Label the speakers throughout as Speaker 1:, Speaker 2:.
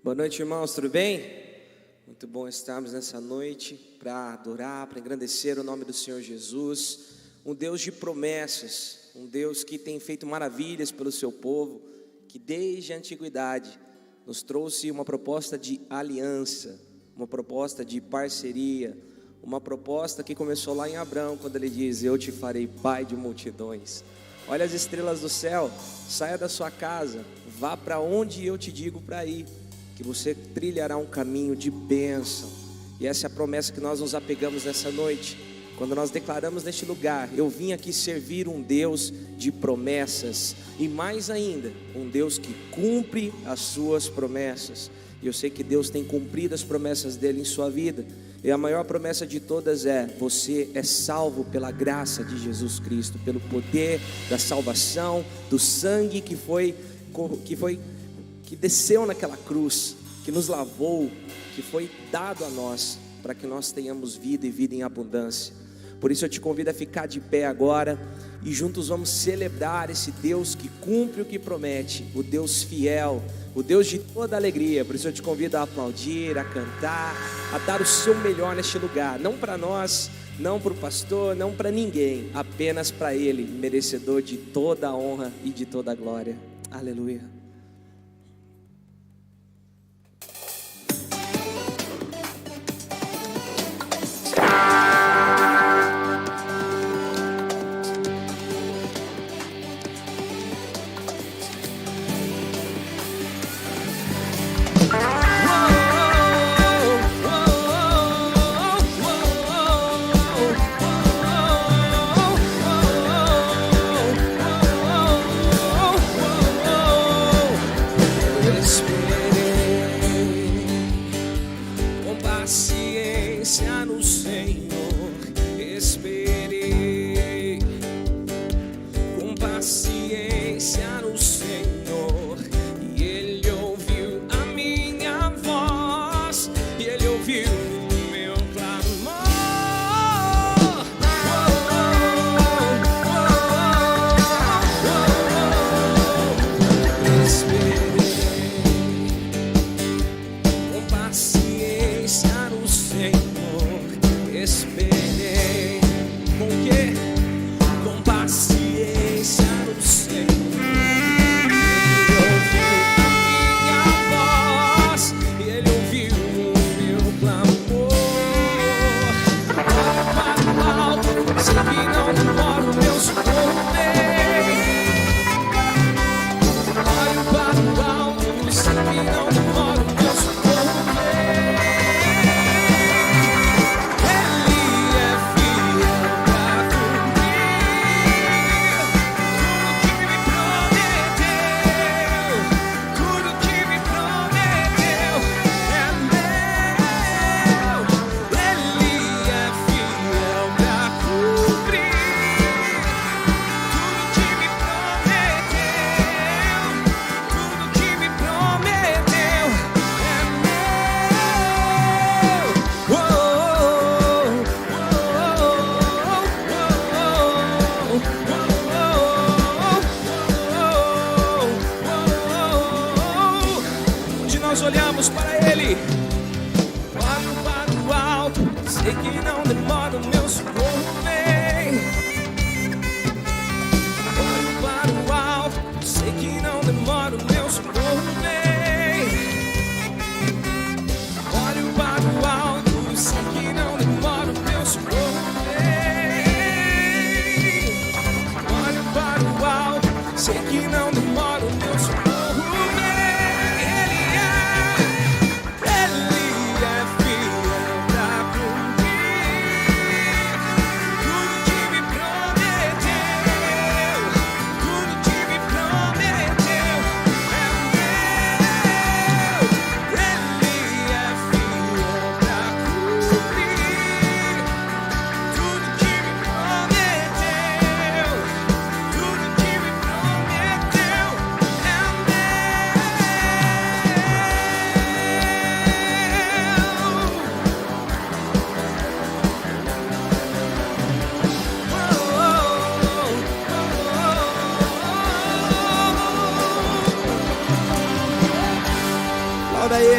Speaker 1: Boa noite, irmãos, tudo bem? Muito bom estarmos nessa noite para adorar, para engrandecer o nome do Senhor Jesus, um Deus de promessas, um Deus que tem feito maravilhas pelo seu povo, que desde a antiguidade nos trouxe uma proposta de aliança, uma proposta de parceria, uma proposta que começou lá em Abraão, quando ele diz: eu te farei pai de multidões. Olha as estrelas do céu, saia da sua casa, vá para onde eu te digo para ir, que você trilhará um caminho de bênção. E essa é a promessa que nós nos apegamos nessa noite, quando nós declaramos neste lugar: eu vim aqui servir um Deus de promessas, e mais ainda, um Deus que cumpre as suas promessas. E eu sei que Deus tem cumprido as promessas dele em sua vida, e a maior promessa de todas é: você é salvo pela graça de Jesus Cristo, pelo poder da salvação, do sangue que desceu naquela cruz, que nos lavou, que foi dado a nós, para que nós tenhamos vida e vida em abundância. Por isso eu te convido a ficar de pé agora, e juntos vamos celebrar esse Deus que cumpre o que promete, o Deus fiel, o Deus de toda alegria. Por isso eu te convido a aplaudir, a cantar, a dar o seu melhor neste lugar, não para nós, não para o pastor, não para ninguém, apenas para Ele, merecedor de toda a honra e de toda a glória. Aleluia.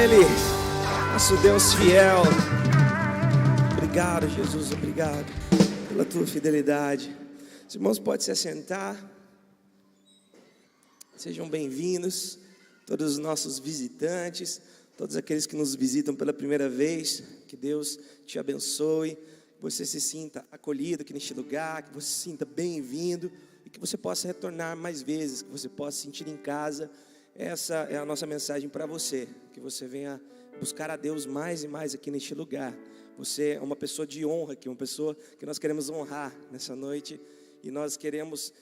Speaker 1: Ele, nosso Deus fiel. Obrigado, Jesus, obrigado pela tua fidelidade. Os irmãos podem se assentar. Sejam bem-vindos, todos os nossos visitantes, todos aqueles que nos visitam pela primeira vez. Que Deus te abençoe, que você se sinta acolhido aqui neste lugar, que você se sinta bem-vindo e que você possa retornar mais vezes, que você possa se sentir em casa. Essa é a nossa mensagem para você, que você venha buscar a Deus mais e mais aqui neste lugar. Você é uma pessoa de honra aqui, uma pessoa que nós queremos honrar nessa noite. E nós queremos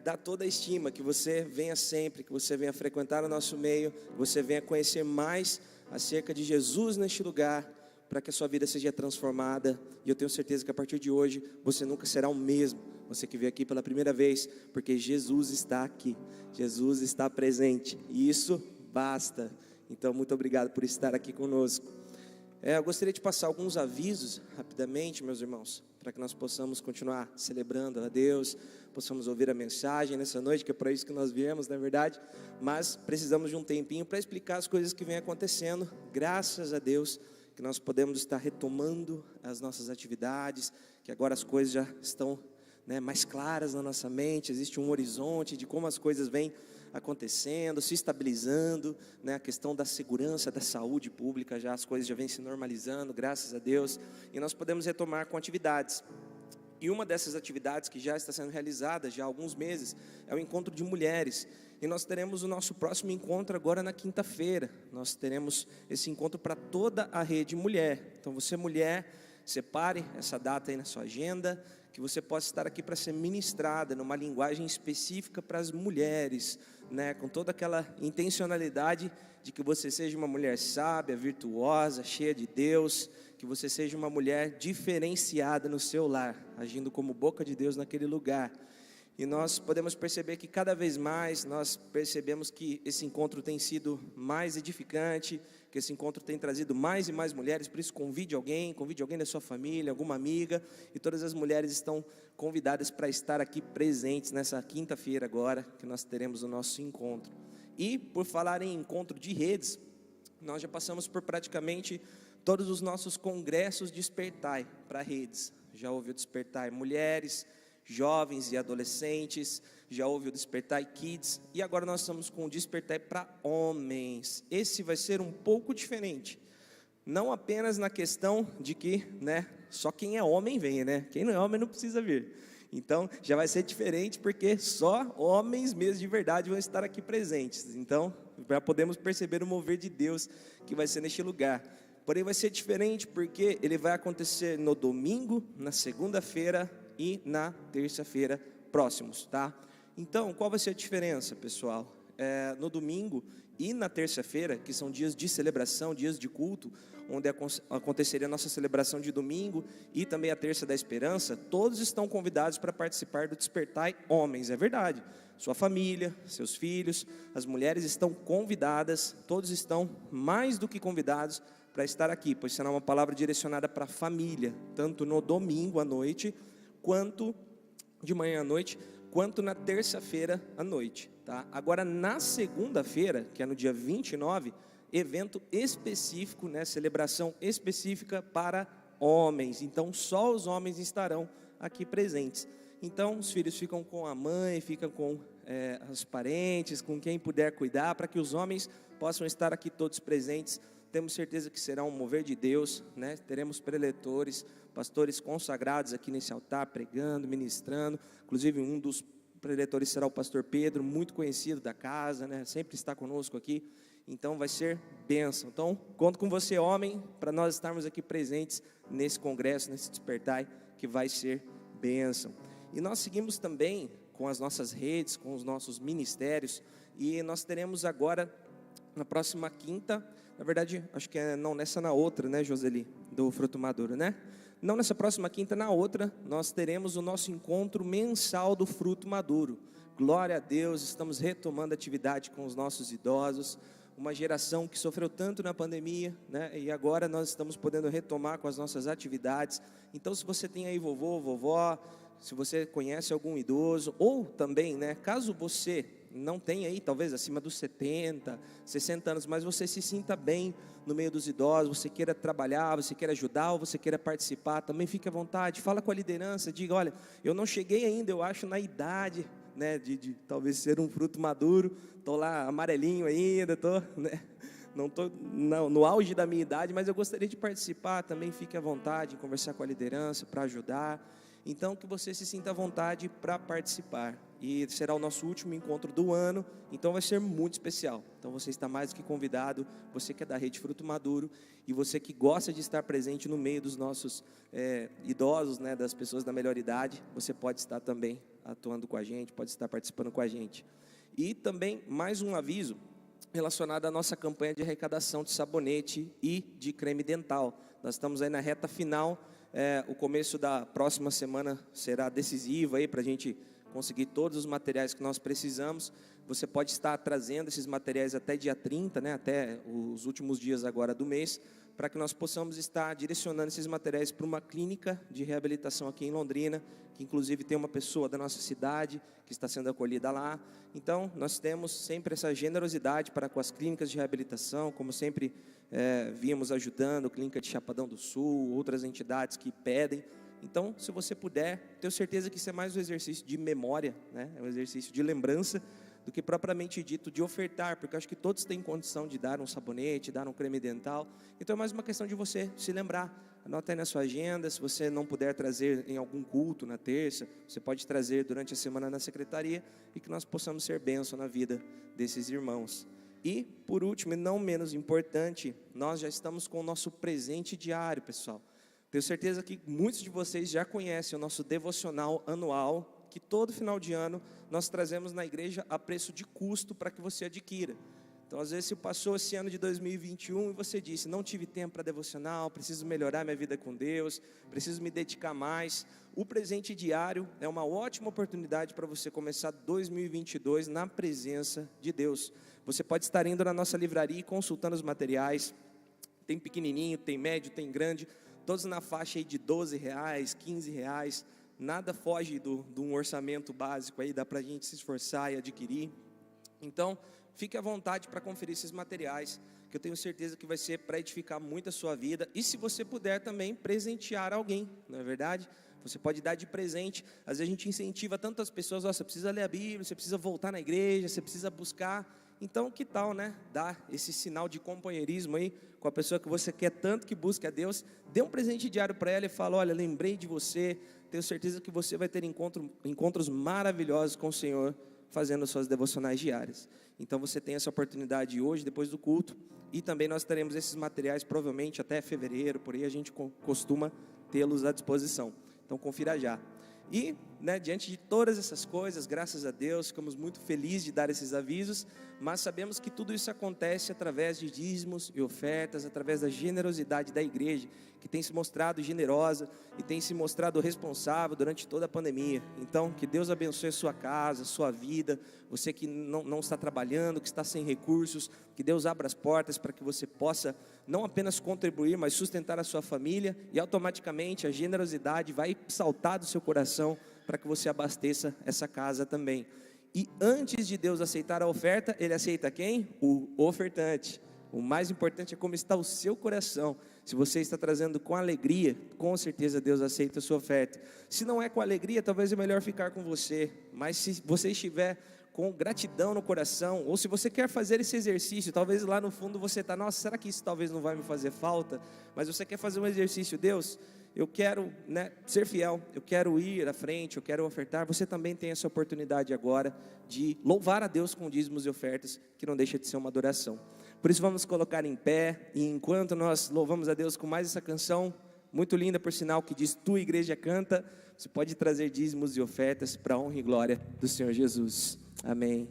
Speaker 1: dar toda a estima, que você venha sempre, que você venha frequentar o nosso meio, que você venha conhecer mais acerca de Jesus neste lugar, para que a sua vida seja transformada. E eu tenho certeza que a partir de hoje, você nunca será o mesmo, você que veio aqui pela primeira vez, porque Jesus está aqui, Jesus está presente, e isso basta. Então, muito obrigado por estar aqui conosco. Eu gostaria de passar alguns avisos rapidamente, meus irmãos, para que nós possamos continuar celebrando a Deus, possamos ouvir a mensagem nessa noite, que é para isso que nós viemos, na verdade, mas precisamos de um tempinho para explicar as coisas que vêm acontecendo. Graças a Deus que nós podemos estar retomando as nossas atividades, que agora as coisas já estão mais claras na nossa mente, existe um horizonte de como as coisas vêm acontecendo, se estabilizando, a questão da segurança, da saúde pública, já as coisas já vêm se normalizando, graças a Deus, e nós podemos retomar com atividades. E uma dessas atividades que já está sendo realizada já há alguns meses é o encontro de mulheres. E nós teremos o nosso próximo encontro agora na quinta-feira. Nós teremos esse encontro para toda a rede mulher. Então você, mulher, separe essa data aí na sua agenda, que você possa estar aqui para ser ministrada numa linguagem específica para as mulheres, com toda aquela intencionalidade de que você seja uma mulher sábia, virtuosa, cheia de Deus, que você seja uma mulher diferenciada no seu lar, agindo como boca de Deus naquele lugar. E nós podemos perceber que cada vez mais nós percebemos que esse encontro tem sido mais edificante, que esse encontro tem trazido mais e mais mulheres. Por isso convide alguém da sua família, alguma amiga, e todas as mulheres estão convidadas para estar aqui presentes nessa quinta-feira agora, que nós teremos o nosso encontro. E por falar em encontro de redes, nós já passamos por praticamente todos os nossos congressos Despertai para redes. Já houve o Despertai Mulheres, Jovens e Adolescentes, já houve o Despertai Kids, e agora nós estamos com o Despertai para Homens. Esse vai ser um pouco diferente, não apenas na questão de que, só quem é homem vem, quem não é homem não precisa vir. Então, já vai ser diferente, porque só homens mesmo de verdade vão estar aqui presentes. Então, já podemos perceber o mover de Deus que vai ser neste lugar. Porém, vai ser diferente porque ele vai acontecer no domingo, na segunda-feira e na terça-feira próximos, tá? Então, qual vai ser a diferença, pessoal? No domingo e na terça-feira, que são dias de celebração, dias de culto, onde aconteceria a nossa celebração de domingo e também a terça da esperança, todos estão convidados para participar do Despertai Homens, é verdade. Sua família, seus filhos, as mulheres estão convidadas, todos estão mais do que convidados para estar aqui, pois será uma palavra direcionada para a família, tanto no domingo à noite, quanto de manhã à noite, quanto na terça-feira à noite, tá? Agora na segunda-feira, que é no dia 29, evento específico, celebração específica para homens, então só os homens estarão aqui presentes. Então os filhos ficam com a mãe, ficam com os parentes, com quem puder cuidar, para que os homens possam estar aqui todos presentes. Temos certeza que será um mover de Deus, teremos preletores, pastores consagrados aqui nesse altar, pregando, ministrando. Inclusive um dos preletores será o pastor Pedro, muito conhecido da casa, sempre está conosco aqui. Então vai ser bênção. Então conto com você, homem, para nós estarmos aqui presentes nesse congresso, nesse Despertai, que vai ser bênção. E nós seguimos também com as nossas redes, com os nossos ministérios, e nós teremos agora, na próxima quinta, na verdade, acho que não nessa, na outra, Joseli, do Fruto Maduro, Não nessa próxima quinta, na outra, nós teremos o nosso encontro mensal do Fruto Maduro. Glória a Deus, estamos retomando a atividade com os nossos idosos, uma geração que sofreu tanto na pandemia, e agora nós estamos podendo retomar com as nossas atividades. Então, se você tem aí vovô, vovó, se você conhece algum idoso, ou também, caso você não tem aí, talvez acima dos 70, 60 anos, mas você se sinta bem no meio dos idosos, você queira trabalhar, você queira ajudar, ou você queira participar, também fique à vontade, fala com a liderança, diga, olha, eu não cheguei ainda, eu acho, na idade, né, de talvez ser um fruto maduro, estou lá amarelinho ainda, estou, né, não estou no auge da minha idade, mas eu gostaria de participar, também fique à vontade em conversar com a liderança, para ajudar. Então, que você se sinta à vontade para participar. E será o nosso último encontro do ano, então vai ser muito especial. Então, você está mais do que convidado, você que é da Rede Fruto Maduro, e você que gosta de estar presente no meio dos nossos idosos, né, das pessoas da melhor idade, você pode estar também atuando com a gente, pode estar participando com a gente. E também, mais um aviso, relacionado à nossa campanha de arrecadação de sabonete e de creme dental. Nós estamos aí na reta final, o começo da próxima semana será decisivo aí para a gente conseguir todos os materiais que nós precisamos. Você pode estar trazendo esses materiais até dia 30, né, até os últimos dias agora do mês, para que nós possamos estar direcionando esses materiais para uma clínica de reabilitação aqui em Londrina, que inclusive tem uma pessoa da nossa cidade que está sendo acolhida lá. Então, nós temos sempre essa generosidade para com as clínicas de reabilitação, como sempre vimos ajudando, Clínica de Chapadão do Sul, outras entidades que pedem. Então, se você puder, tenho certeza que isso é mais um exercício de memória, né? É um exercício de lembrança, do que propriamente dito de ofertar, porque eu acho que todos têm condição de dar um sabonete, dar um creme dental. Então é mais uma questão de você se lembrar. Anota aí na sua agenda, se você não puder trazer em algum culto na terça, você pode trazer durante a semana na secretaria, e que nós possamos ser bênção na vida desses irmãos. E, por último, e não menos importante, nós já estamos com o nosso presente diário, pessoal. Tenho certeza que muitos de vocês já conhecem o nosso devocional anual, que todo final de ano nós trazemos na igreja a preço de custo para que você adquira. Então, às vezes, se passou esse ano de 2021 e você disse, não tive tempo para devocional, preciso melhorar minha vida com Deus, preciso me dedicar mais. O presente diário é uma ótima oportunidade para você começar 2022 na presença de Deus. Você pode estar indo na nossa livraria e consultando os materiais. Tem pequenininho, tem médio, tem grande, todos na faixa aí de R$12, R$15. Nada foge de um orçamento básico aí, dá para a gente se esforçar e adquirir. Então, fique à vontade para conferir esses materiais, que eu tenho certeza que vai ser para edificar muito a sua vida. E se você puder também presentear alguém, não é verdade? Você pode dar de presente. Às vezes a gente incentiva tantas pessoas, você precisa ler a Bíblia, você precisa voltar na igreja, você precisa buscar. Então, que tal, né? Dar esse sinal de companheirismo aí com a pessoa que você quer tanto que busque a Deus. Dê um presente diário para ela e fala, olha, lembrei de você. Tenho certeza que você vai ter encontros maravilhosos com o Senhor, fazendo suas devocionais diárias. Então você tem essa oportunidade hoje, depois do culto. E também nós teremos esses materiais, provavelmente até fevereiro, por aí a gente costuma tê-los à disposição. Então confira já. E, né, diante de todas essas coisas, graças a Deus, ficamos muito felizes de dar esses avisos, mas sabemos que tudo isso acontece através de dízimos e ofertas, através da generosidade da igreja, que tem se mostrado generosa e tem se mostrado responsável durante toda a pandemia. Então, que Deus abençoe a sua casa, a sua vida, você que não está trabalhando, que está sem recursos, que Deus abra as portas para que você possa não apenas contribuir, mas sustentar a sua família, e automaticamente a generosidade vai saltar do seu coração para que você abasteça essa casa também. E antes de Deus aceitar a oferta, Ele aceita quem? O ofertante. O mais importante é como está o seu coração. Se você está trazendo com alegria, com certeza Deus aceita a sua oferta. Se não é com alegria, talvez é melhor ficar com você. Mas se você estiver com gratidão no coração, ou se você quer fazer esse exercício, talvez lá no fundo você está, nossa, será que isso talvez não vai me fazer falta? Mas você quer fazer um exercício, Deus, eu quero, né, ser fiel, eu quero ir à frente, eu quero ofertar. Você também tem essa oportunidade agora de louvar a Deus com dízimos e ofertas, que não deixa de ser uma adoração. Por isso vamos colocar em pé, e enquanto nós louvamos a Deus com mais essa canção, muito linda por sinal, que diz, tua igreja canta, você pode trazer dízimos e ofertas para a honra e glória do Senhor Jesus. Amém.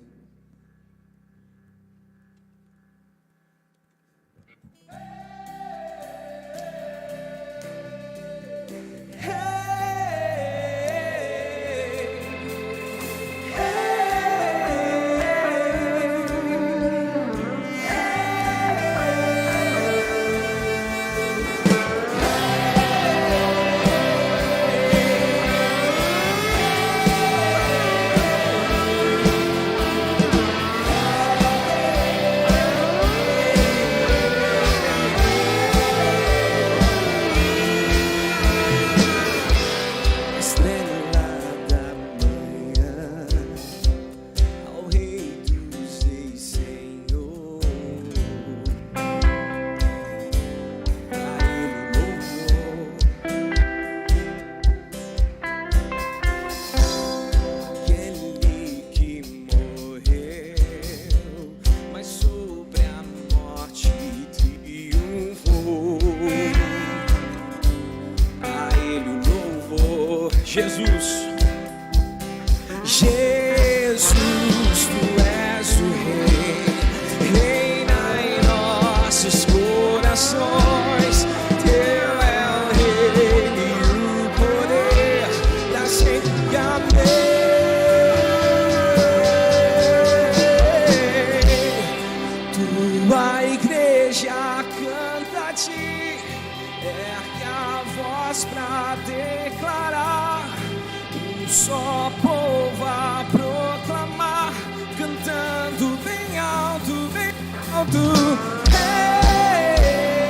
Speaker 1: alto.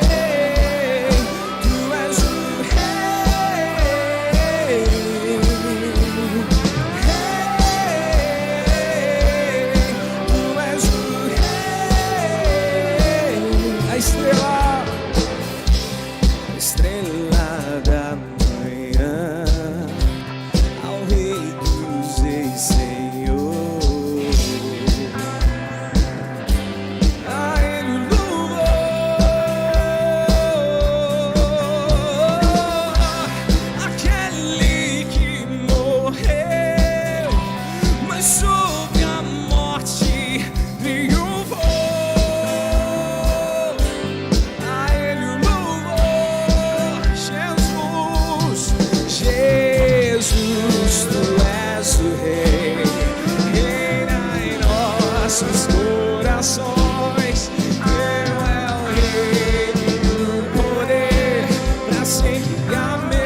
Speaker 1: Rei, tu és o rei. Rei, tu és o rei. A estrela da manhã, ao Rei dos Reis, Senhor, a Ele o louvor. Aquele que morreu, mas sobre a morte triunfou. A Ele o louvor. Jesus, tu és o Rei, reina em nossos corações. Teu é o reino do poder, pra sempre. Amém.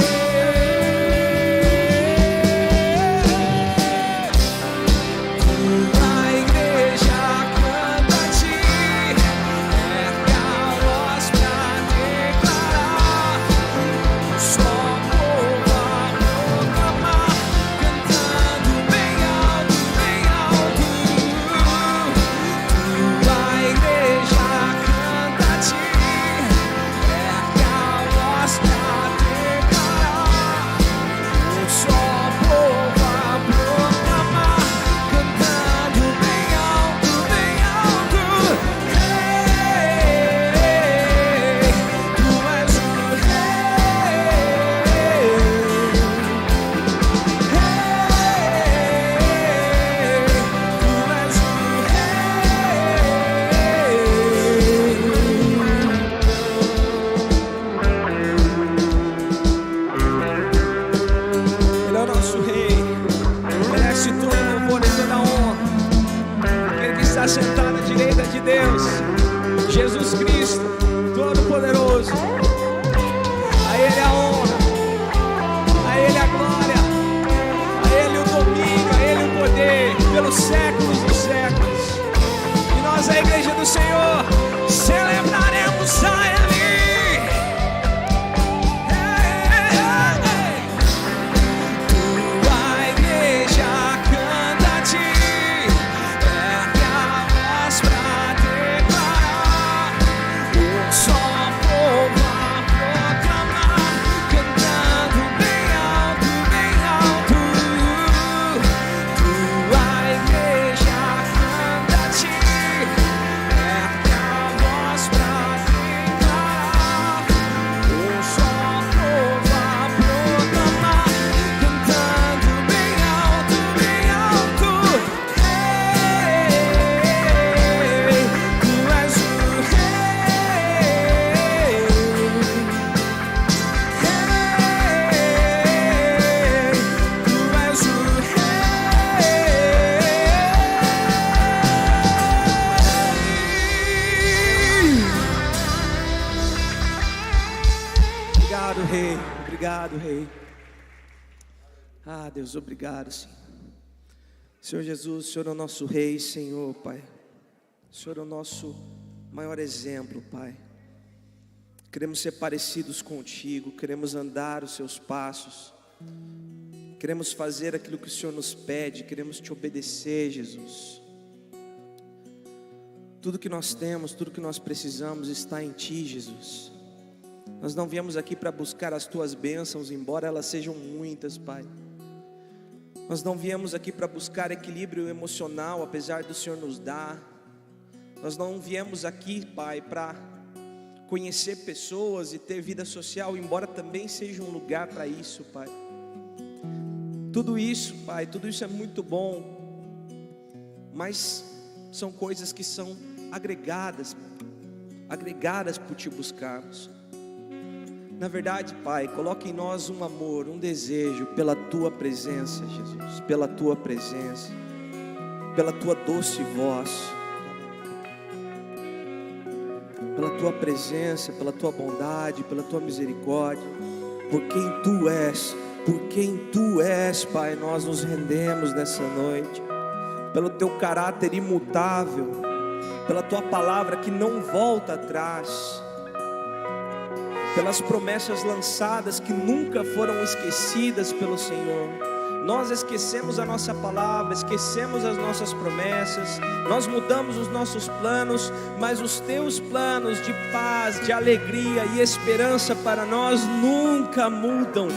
Speaker 1: Tua igreja canta a ti, ergue a voz pra declarar. Só povo a proclamar, cantando bem alto, bem alto. Tua igreja canta a ti, ergue a voz pra declarar. Só povo a proclamar, cantando bem alto, bem alto. Rei, tu és o rei. Ele é o nosso Rei, merece todo louvor e toda honra. Aquele que está sentado à direita de Deus, Jesus Cristo, Todo-Poderoso. A Ele a honra, a Ele a glória, a Ele o domínio, a Ele o poder, pelos séculos dos séculos. E nós, a igreja do Senhor, celebraremos a Ele. Tua igreja canta a ti, ergue a voz pra declarar. Só povo a proclamar, cantando bem alto, bem alto. Tua igreja canta a ti, ergue a voz pra declarar. Só povo a proclamar, cantando bem alto, bem alto. Rei, tu és o rei. Rei, tu és o rei. Obrigado, Rei. Obrigado, Rei. Ah, Deus, obrigado, Senhor. Senhor Jesus, o Senhor é o nosso Rei, Senhor, Pai. O Senhor é o nosso maior exemplo, Pai. Queremos ser parecidos contigo, queremos andar os seus passos, queremos fazer aquilo que o Senhor nos pede, queremos te obedecer, Jesus. Tudo que nós temos, tudo que nós precisamos está em ti, Jesus. Nós não viemos aqui para buscar as tuas bênçãos, embora elas sejam muitas, Pai. Nós não viemos aqui para buscar equilíbrio emocional, apesar do Senhor nos dar. Nós não viemos aqui, Pai, para conhecer pessoas e ter vida social, embora também seja um lugar para isso, Pai. Tudo isso, Pai, tudo isso é muito bom, mas são coisas que são agregadas por te buscarmos. Na verdade, Pai, coloque em nós um amor, um desejo pela tua presença, Jesus, pela tua presença, pela tua doce voz, pela tua presença, pela tua bondade, pela tua misericórdia, por quem tu és, Pai, nós nos rendemos nessa noite, pelo teu caráter imutável, pela tua palavra que não volta atrás, pelas promessas lançadas que nunca foram esquecidas pelo Senhor. Nós esquecemos a nossa palavra, esquecemos as nossas promessas, nós mudamos os nossos planos, mas os teus planos de paz, de alegria e esperança para nós nunca mudam,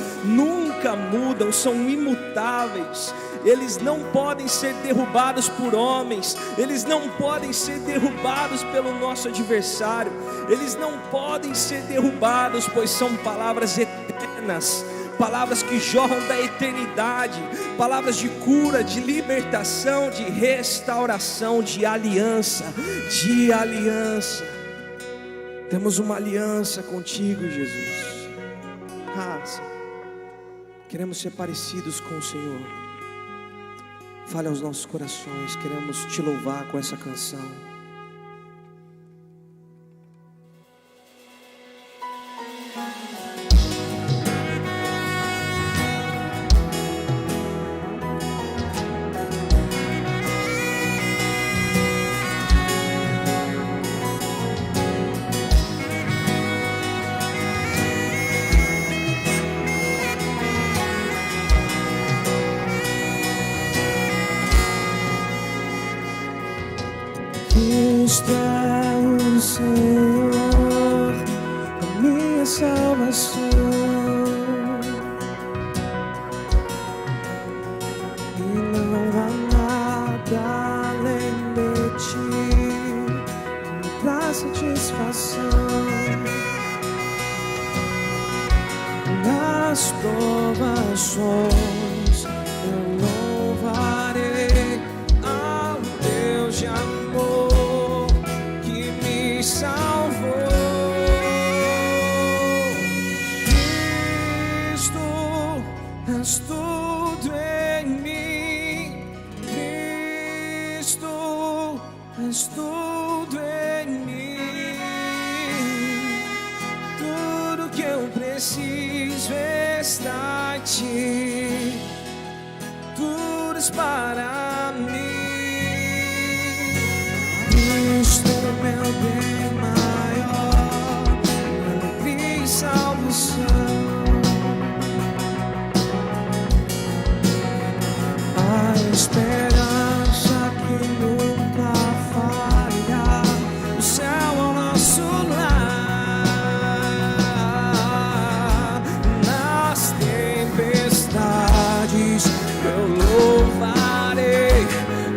Speaker 1: são imutáveis. Eles não podem ser derrubados por homens, eles não podem ser derrubados pelo nosso adversário, eles não podem ser derrubados, pois são palavras eternas, palavras que jorram da eternidade, palavras de cura, de libertação, de restauração, de aliança. Temos uma aliança contigo, Jesus. Senhor, queremos ser parecidos com o Senhor. Fale aos nossos corações, queremos te louvar com essa canção.
Speaker 2: Cristo é o Senhor, a minha salvação, e não há nada além de ti que me traz satisfação. Nas provações eu louvarei ao Deus de amor que me salvou. Cristo, és tudo em mim. Cristo, és tudo em mim. Tudo que eu preciso está em ti. Tudo és para mim. Cristo, meu bem maior, alegria e salvação. A esperança que nunca falha, o céu é o nosso lar. Nas tempestades eu louvarei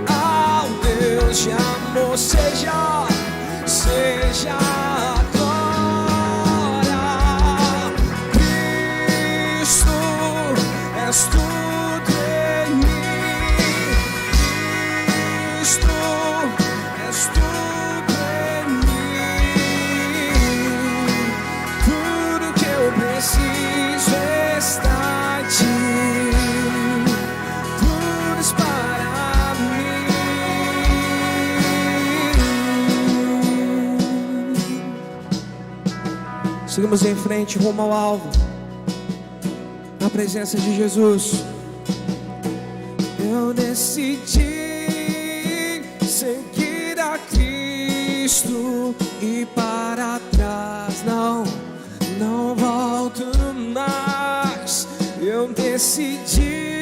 Speaker 2: ao Deus de amor. Seja a glória. Cristo, és tudo em mim. Cristo, és tudo em mim. Tudo que eu preciso está em ti. Tudo és para mim. Seguimos em frente, rumo ao alvo, na presença de Jesus. Eu decidi seguir a Cristo e para trás não volto mais. Eu decidi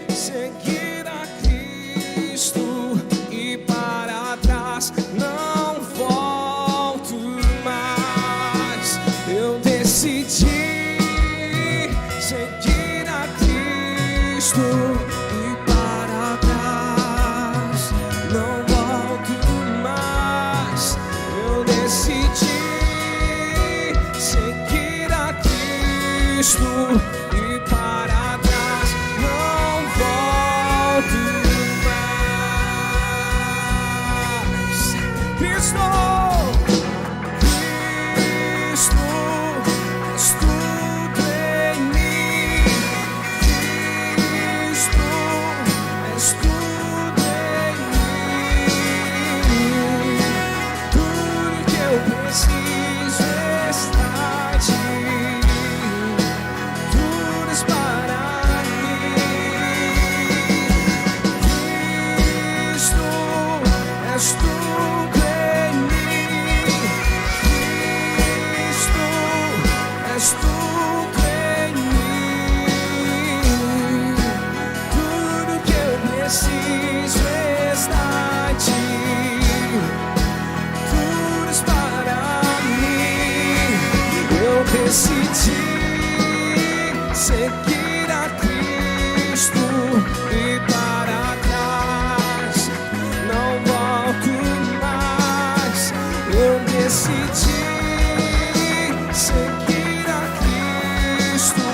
Speaker 2: seguir a Cristo e para trás não volto mais. Eu decidi seguir a Cristo e para trás não volto mais. Eu decidi seguir a Cristo e para trás não volto mais. Cristo, Cristo, és tudo em mim. Cristo, és tudo em mim. Tudo que eu preciso está em ti. Tudo és para mim. Cristo, és tudo. seguir a Cristo e para trás não volto mais. Eu decidi seguir a Cristo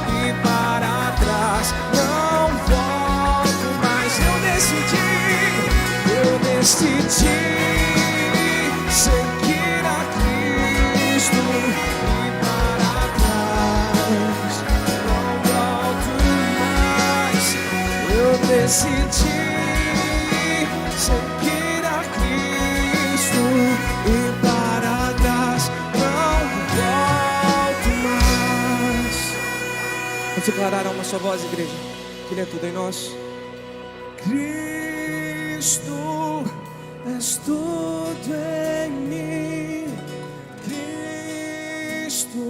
Speaker 2: e para trás não volto mais. Eu decidi seguir a Cristo e para trás não volto mais. Eu decidi seguir a Cristo e para trás não volto mais. Vamos declarar a uma só voz, igreja, que Ele é tudo em nós. Cristo, és tudo em mim. Cristo,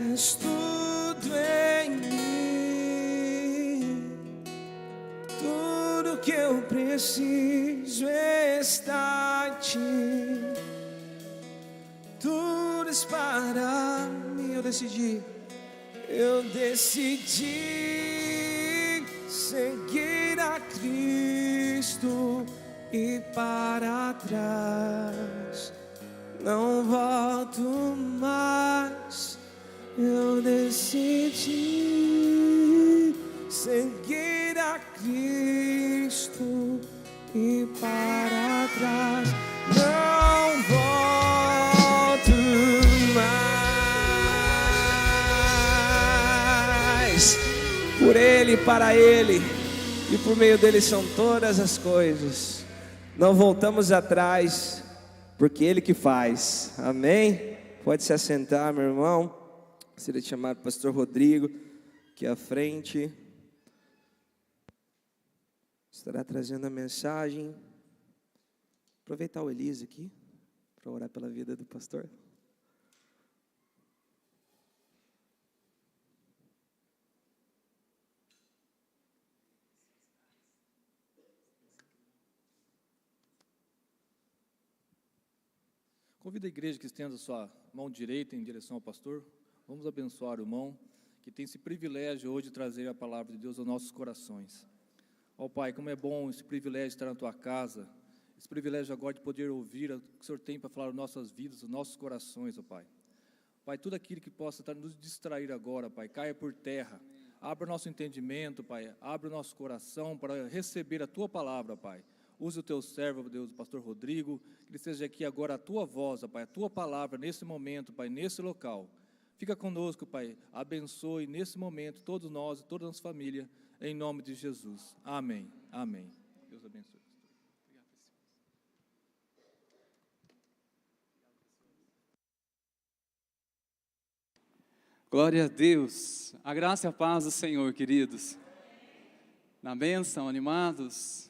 Speaker 2: és tudo em mim. Tudo que eu preciso está em ti. Tudo és para mim. Eu decidi seguir a Cristo e para trás não volto mais. Eu decidi seguir a Cristo e para trás não volto mais. Por Ele, para Ele e por meio dele são todas as coisas. Não voltamos atrás, porque Ele que faz. Amém? Pode se assentar, meu irmão. Gostaria de chamar o pastor Rodrigo aqui à frente. Estará trazendo a mensagem. Aproveitar o Elise aqui para orar pela vida do pastor.
Speaker 3: Convido a igreja que estenda a sua mão direita em direção ao pastor. Vamos abençoar o irmão que tem esse privilégio hoje de trazer a palavra de Deus aos nossos corações. Ó Pai, como é bom esse privilégio de estar na Tua casa, esse privilégio agora de poder ouvir o que o Senhor tem para falar nas nossas vidas, nos nossos corações, ó Pai. Pai, tudo aquilo que possa nos distrair agora, Pai, caia por terra. Abra o nosso entendimento, Pai, abra o nosso coração para receber a Tua palavra, Pai. Use o Teu servo, Deus, o pastor Rodrigo, que ele seja aqui agora a Tua voz, ó Pai, a Tua palavra nesse momento, Pai, nesse local. Fica conosco, Pai, abençoe nesse momento todos nós e toda a nossa família, em nome de Jesus. Amém, amém. Deus abençoe.
Speaker 4: Glória a Deus, a graça e a paz do Senhor, queridos. Na bênção, animados?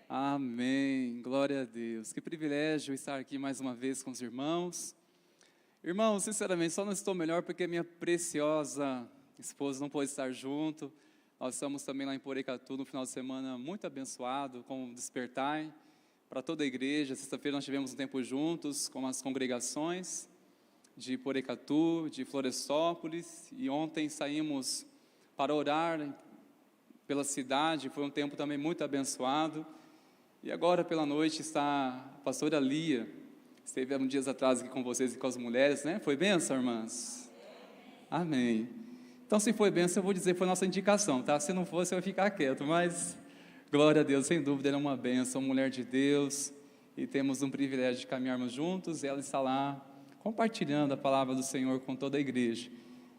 Speaker 4: Amém, glória a Deus. Que privilégio estar aqui mais uma vez com os irmãos. Irmãos, sinceramente, só não estou melhor porque minha preciosa esposa não pôde estar junto. Nós estamos também lá em Porecatu no final de semana muito abençoado com o Despertar para toda a igreja. Sexta-feira nós tivemos um tempo juntos com as congregações de Porecatu, de Florestópolis, e ontem saímos para orar pela cidade. Foi um tempo também muito abençoado. E agora pela noite está a pastora Lia, esteve há uns dias atrás aqui com vocês e com as mulheres, né? Foi bênção, irmãs? Amém. Então, se foi bênção, eu vou dizer que foi nossa indicação, tá? Se não fosse, eu ia ficar quieto, mas glória a Deus, sem dúvida, ela é uma bênção, mulher de Deus, e temos um privilégio de caminharmos juntos, e ela está lá compartilhando a palavra do Senhor com toda a igreja.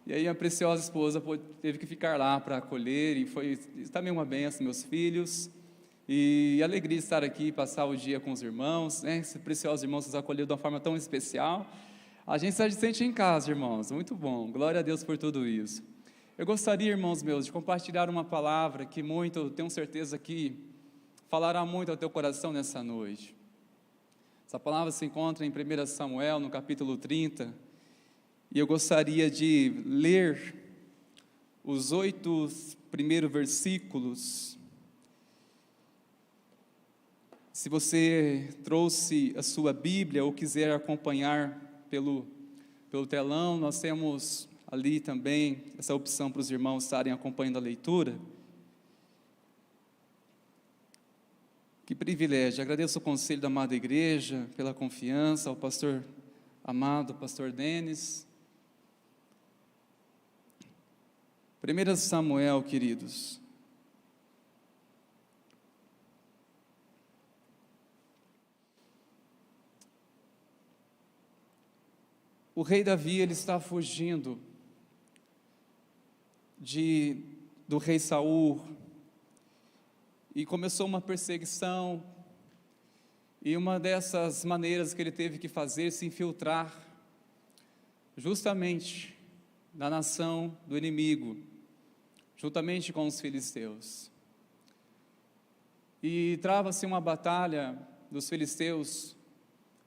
Speaker 4: E aí a preciosa esposa teve que ficar lá para acolher, e foi também uma bênção, meus filhos, e alegria de estar aqui, passar o dia com os irmãos, né? Esse precioso irmão nos acolheu de uma forma tão especial. A gente se sente em casa, irmãos, muito bom, glória a Deus por tudo isso. Eu gostaria, irmãos meus, de compartilhar uma palavra que muito, tenho certeza que falará muito ao teu coração nessa noite. Essa palavra se encontra em 1 Samuel, no capítulo 30, e eu gostaria de ler os 8 primeiros versículos. Se você trouxe a sua Bíblia ou quiser acompanhar pelo telão, nós temos ali também essa opção para os irmãos estarem acompanhando a leitura. Que privilégio, agradeço o conselho da amada igreja, pela confiança, ao pastor amado, pastor Denis. 1 Samuel, queridos. O rei Davi, ele está fugindo do rei Saul, e começou uma perseguição, e uma dessas maneiras que ele teve que fazer, se infiltrar justamente na nação do inimigo, juntamente com os filisteus. E trava-se uma batalha dos filisteus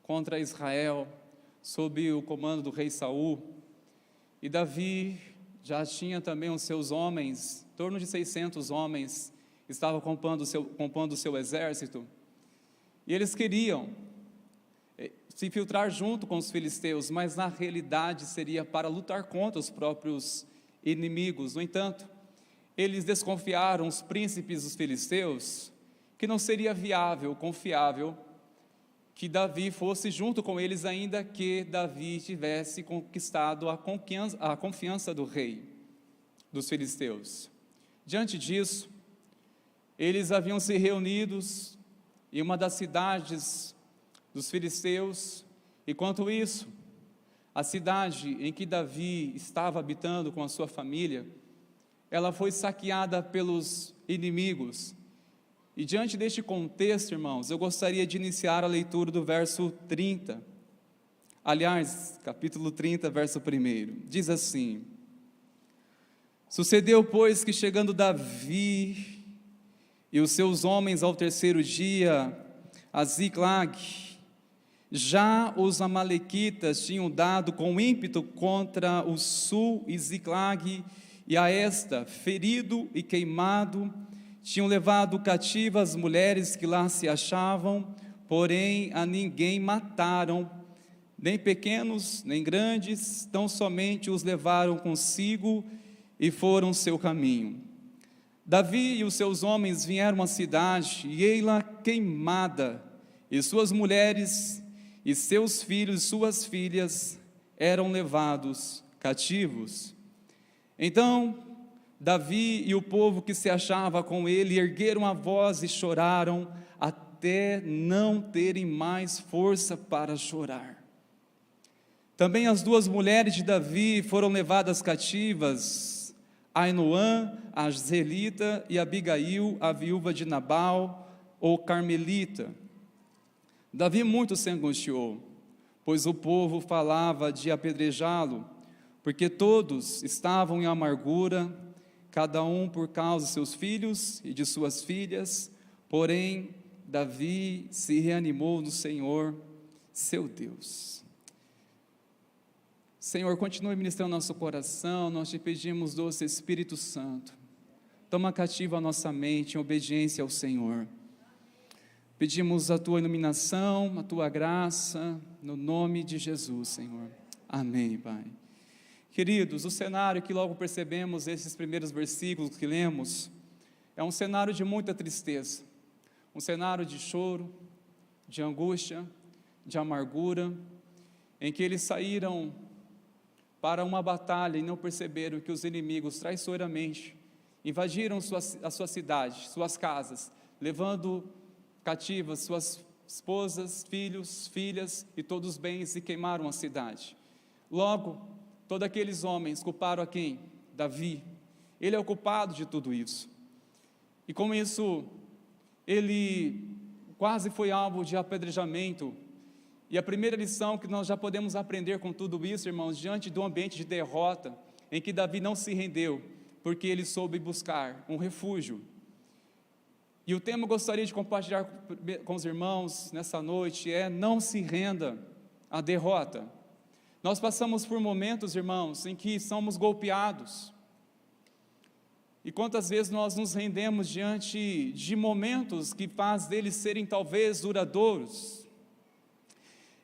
Speaker 4: contra Israel, sob o comando do rei Saul, e Davi já tinha também os seus homens, em torno de 600 homens, estavam compondo o seu exército, e eles queriam se infiltrar junto com os filisteus, mas na realidade seria para lutar contra os próprios inimigos. No entanto, eles desconfiaram, os príncipes dos filisteus, que não seria viável, confiável, que Davi fosse junto com eles, ainda que Davi tivesse conquistado a confiança do rei dos filisteus. Diante disso, eles haviam se reunidos em uma das cidades dos filisteus, e quanto isso, a cidade em que Davi estava habitando com a sua família, ela foi saqueada pelos inimigos. E diante deste contexto, irmãos, eu gostaria de iniciar a leitura do verso 30. Aliás, capítulo 30, verso 1. Diz assim: Sucedeu, pois, que chegando Davi e os seus homens ao terceiro dia a Ziclag, já os amalequitas tinham dado com ímpeto contra o sul, e Ziclag e a esta, ferido e queimado, tinham levado cativas as mulheres que lá se achavam, porém a ninguém mataram, nem pequenos, nem grandes, tão somente os levaram consigo e foram seu caminho. Davi e os seus homens vieram à cidade, e ei-la queimada, e suas mulheres, e seus filhos e suas filhas eram levados cativos. Então Davi e o povo que se achava com ele ergueram a voz e choraram, até não terem mais força para chorar. Também as duas mulheres de Davi foram levadas cativas, Ainoã, a Zelita, e Abigail, a viúva de Nabal, ou Carmelita. Davi muito se angustiou, pois o povo falava de apedrejá-lo, porque todos estavam em amargura, cada um por causa de seus filhos e de suas filhas, porém Davi se reanimou no Senhor, seu Deus. Senhor, continue ministrando nosso coração, nós te pedimos, doce Espírito Santo, toma cativa a nossa mente em obediência ao Senhor. Pedimos a tua iluminação, a tua graça, no nome de Jesus, Senhor. Amém, Pai. Queridos, o cenário que logo percebemos nesses primeiros versículos que lemos, é um cenário de muita tristeza, um cenário de choro, de angústia, de amargura, em que eles saíram para uma batalha e não perceberam que os inimigos traiçoeiramente invadiram a sua cidade, suas casas, levando cativas suas esposas, filhos, filhas e todos os bens, e queimaram a cidade. Logo, todos aqueles homens culparam a quem? Davi. Ele é o culpado de tudo isso. E com isso, ele quase foi alvo de apedrejamento. E a primeira lição que nós já podemos aprender com tudo isso, irmãos, diante do ambiente de derrota, em que Davi não se rendeu, porque ele soube buscar um refúgio. E o tema que eu gostaria de compartilhar com os irmãos nessa noite é: não se renda à derrota. Nós passamos por momentos, irmãos, em que somos golpeados. E quantas vezes nós nos rendemos diante de momentos que faz deles serem talvez duradouros.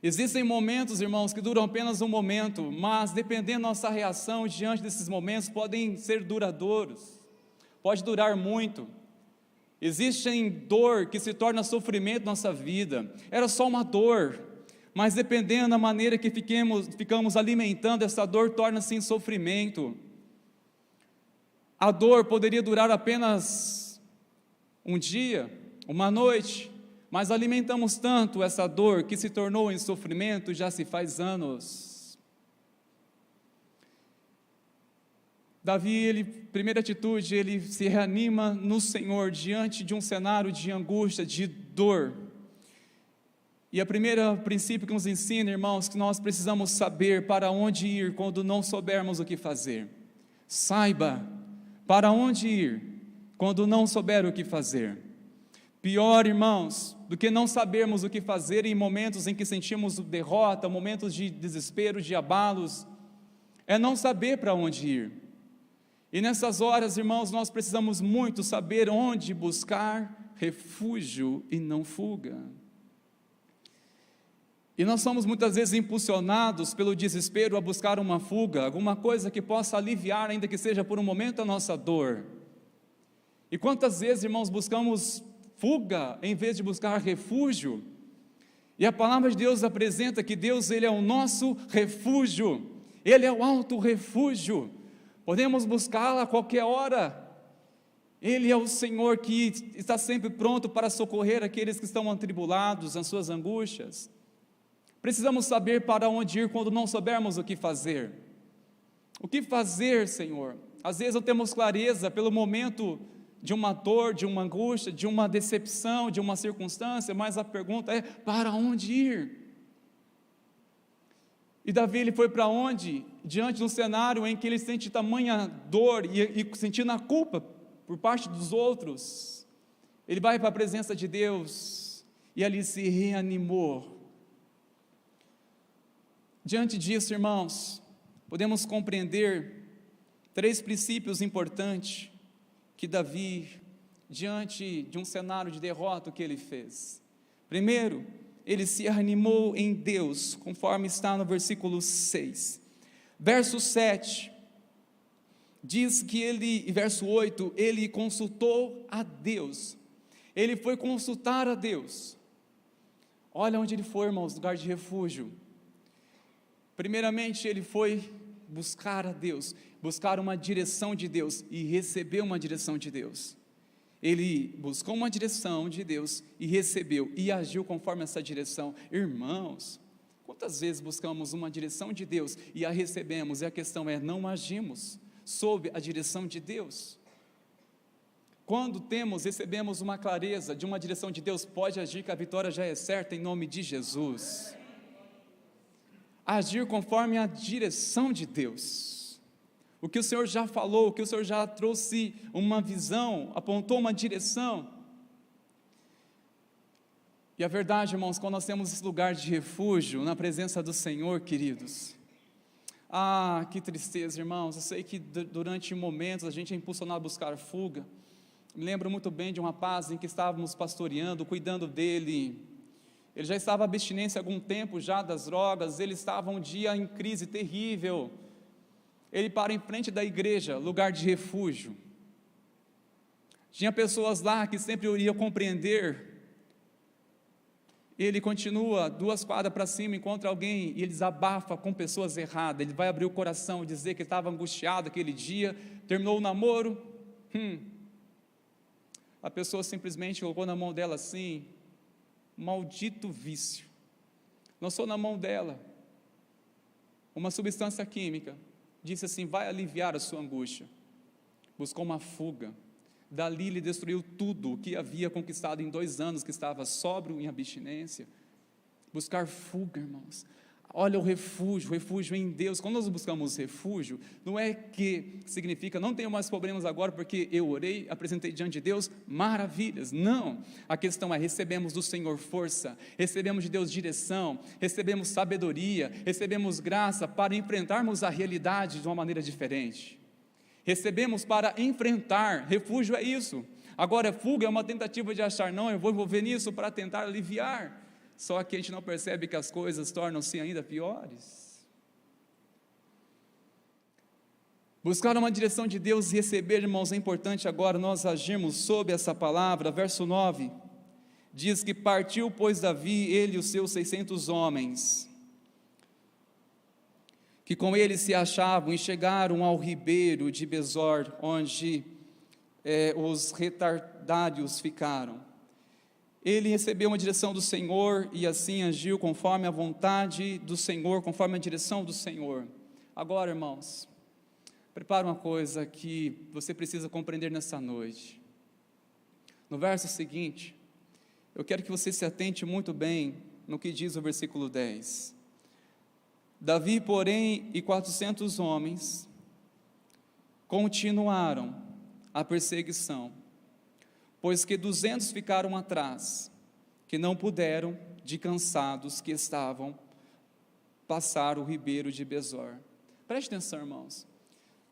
Speaker 4: Existem momentos, irmãos, que duram apenas um momento, mas dependendo da nossa reação diante desses momentos, podem ser duradouros, pode durar muito. Existe dor que se torna sofrimento na nossa vida, era só uma dor, mas dependendo da maneira que ficamos alimentando, essa dor torna-se em sofrimento. A dor poderia durar apenas um dia, uma noite, mas alimentamos tanto essa dor que se tornou em sofrimento já se faz anos. Davi, primeira atitude, ele se reanima no Senhor diante de um cenário de angústia, de dor. E o primeiro princípio que nos ensina, irmãos, que nós precisamos saber para onde ir quando não soubermos o que fazer. Saiba para onde ir quando não souber o que fazer. Pior, irmãos, do que não sabermos o que fazer em momentos em que sentimos derrota, momentos de desespero, de abalos, é não saber para onde ir. E nessas horas, irmãos, nós precisamos muito saber onde buscar refúgio e não fuga. E nós somos muitas vezes impulsionados pelo desespero a buscar uma fuga, alguma coisa que possa aliviar, ainda que seja por um momento, a nossa dor. E quantas vezes, irmãos, buscamos fuga em vez de buscar refúgio? E a palavra de Deus apresenta que Deus, Ele é o nosso refúgio, Ele é o alto refúgio, podemos buscá-lo a qualquer hora. Ele é o Senhor que está sempre pronto para socorrer aqueles que estão atribulados nas suas angústias. Precisamos saber para onde ir quando não soubermos o que fazer. O que fazer, Senhor? Às vezes não temos clareza pelo momento de uma dor, de uma angústia, de uma decepção, de uma circunstância, mas a pergunta é, para onde ir? E Davi, ele foi para onde? Diante de um cenário em que ele sente tamanha dor e sentindo a culpa por parte dos outros, ele vai para a presença de Deus e ali se reanimou. Diante disso, irmãos, podemos compreender 3 princípios importantes que Davi, diante de um cenário de derrota, o que ele fez. Primeiro, ele se animou em Deus, conforme está no versículo 6. Verso 7, diz que ele, verso 8, ele consultou a Deus. Ele foi consultar a Deus. Olha onde ele foi, irmãos, lugar de refúgio. Primeiramente, ele foi buscar a Deus, buscar uma direção de Deus e receber uma direção de Deus. Ele buscou uma direção de Deus e recebeu e agiu conforme essa direção. Irmãos, quantas vezes buscamos uma direção de Deus e a recebemos, e a questão é, não agimos sob a direção de Deus? Quando recebemos uma clareza de uma direção de Deus, pode agir que a vitória já é certa em nome de Jesus. Agir conforme a direção de Deus, o que o Senhor já falou, o que o Senhor já trouxe uma visão, apontou uma direção. E a verdade, irmãos, quando nós temos esse lugar de refúgio, na presença do Senhor, queridos, que tristeza, irmãos, eu sei que durante momentos a gente é impulsionado a buscar fuga. Me lembro muito bem de um rapaz em que estávamos pastoreando, cuidando dele. Ele já estava abstinência há algum tempo já das drogas, ele estava um dia em crise terrível. Ele para em frente da igreja, lugar de refúgio. Tinha pessoas lá que sempre iriam compreender. Ele continua 2 quadras para cima, encontra alguém e ele desabafa com pessoas erradas. Ele vai abrir o coração, dizer que estava angustiado aquele dia, terminou o namoro. A pessoa simplesmente colocou na mão dela assim, maldito vício, lançou na mão dela uma substância química, disse assim, vai aliviar a sua angústia. Buscou uma fuga, dali ele destruiu tudo o que havia conquistado em 2 anos, que estava sóbrio em abstinência. Buscar fuga, irmãos, olha o refúgio em Deus. Quando nós buscamos refúgio, não é que significa, não tenho mais problemas agora porque eu orei, apresentei diante de Deus, maravilhas, não, a questão é, recebemos do Senhor força, recebemos de Deus direção, recebemos sabedoria, recebemos graça para enfrentarmos a realidade de uma maneira diferente, recebemos para enfrentar. Refúgio é isso. Agora fuga é uma tentativa de achar, não, eu vou envolver nisso para tentar aliviar. só que a gente não percebe que as coisas tornam-se ainda piores. Buscar uma direção de Deus e receber, irmãos, é importante agora nós agirmos sob essa palavra. Verso 9, diz que partiu, pois, Davi, ele e os seus 600 homens, que com ele se achavam, e chegaram ao ribeiro de Besor, onde os retardários ficaram. Ele recebeu uma direção do Senhor, e assim agiu conforme a vontade do Senhor, conforme a direção do Senhor. Agora, irmãos, prepara uma coisa que você precisa compreender nessa noite. No verso seguinte, eu quero que você se atente muito bem no que diz o versículo 10. Davi, porém, e 400 homens continuaram a perseguição, pois que 200 ficaram atrás, que não puderam, de cansados que estavam, passar o ribeiro de Besor. Preste atenção, irmãos.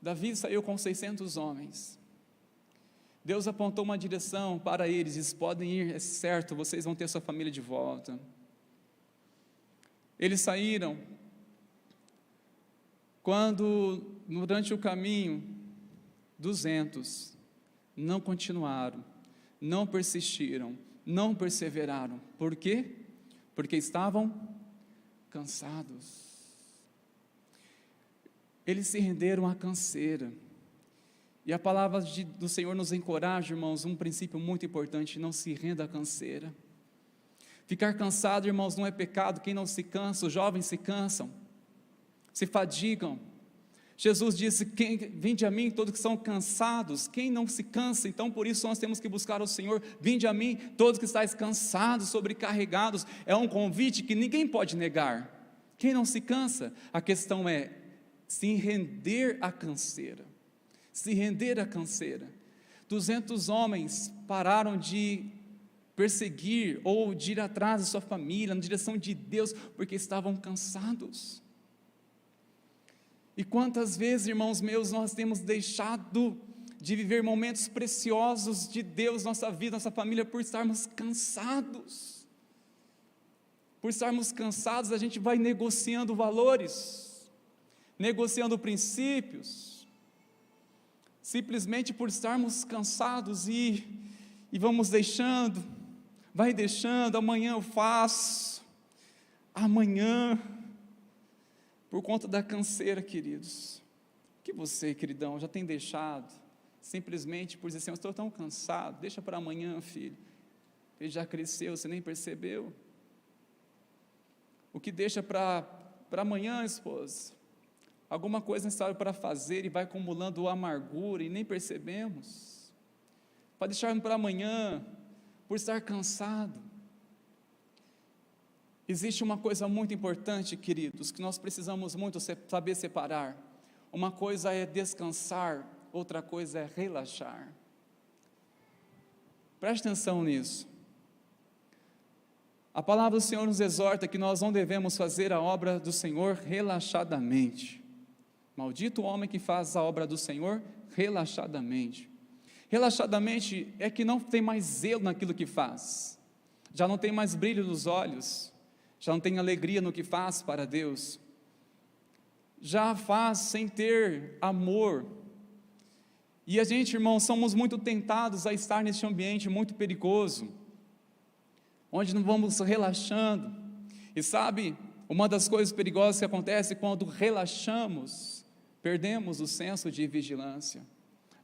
Speaker 4: Davi saiu com 600 homens. Deus apontou uma direção para eles, disse: podem ir, é certo, vocês vão ter sua família de volta. Eles saíram, quando durante o caminho, 200 não continuaram, não persistiram, não perseveraram. Por quê? Porque estavam cansados. Eles se renderam à canseira. E a palavra do Senhor nos encoraja, irmãos, um princípio muito importante: não se renda à canseira. Ficar cansado, irmãos, não é pecado. Quem não se cansa, os jovens se cansam, se fadigam. Jesus disse: vinde a mim todos que são cansados. Quem não se cansa? Então por isso nós temos que buscar o Senhor. Vinde a mim todos que estáis cansados, sobrecarregados. É um convite que ninguém pode negar. Quem não se cansa? A questão é se render à canseira. Se render à canseira. 200 homens pararam de perseguir ou de ir atrás da sua família, na direção de Deus, porque estavam cansados. E quantas vezes, irmãos meus, nós temos deixado de viver momentos preciosos de Deus, nossa vida, nossa família, por estarmos cansados. Por estarmos cansados, a gente vai negociando valores, negociando princípios, simplesmente por estarmos cansados e vamos deixando, vai deixando, amanhã eu faço, amanhã, por conta da canseira, queridos. Que você, queridão, já tem deixado, simplesmente por dizer assim: eu estou tão cansado, deixa para amanhã, filho. Ele já cresceu, você nem percebeu. O que deixa para amanhã, esposa? Alguma coisa necessária para fazer e vai acumulando amargura e nem percebemos. Para deixar para amanhã, por estar cansado. Existe uma coisa muito importante, queridos, que nós precisamos muito saber separar. Uma coisa é descansar, outra coisa é relaxar. Preste atenção nisso. A palavra do Senhor nos exorta que nós não devemos fazer a obra do Senhor relaxadamente. Maldito o homem que faz a obra do Senhor relaxadamente. Relaxadamente é que não tem mais zelo naquilo que faz, já não tem mais brilho nos olhos, já não tem alegria no que faz para Deus, já faz sem ter amor. E a gente, irmãos, somos muito tentados a estar nesse ambiente muito perigoso, onde não vamos relaxando. E sabe, uma das coisas perigosas que acontece quando relaxamos, perdemos o senso de vigilância.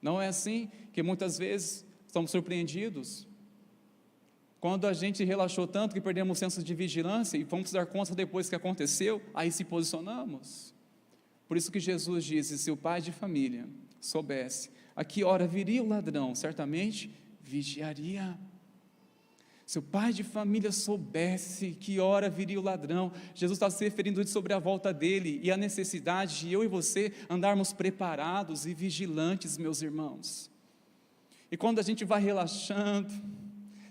Speaker 4: Não é assim que muitas vezes estamos surpreendidos? Quando a gente relaxou tanto que perdemos o senso de vigilância e vamos dar conta depois que aconteceu, aí se posicionamos. Por isso que Jesus disse: se o pai de família soubesse a que hora viria o ladrão, certamente vigiaria. Se o pai de família soubesse que hora viria o ladrão, Jesus está se referindo sobre a volta dele e a necessidade de eu e você andarmos preparados e vigilantes, meus irmãos. E quando a gente vai relaxando,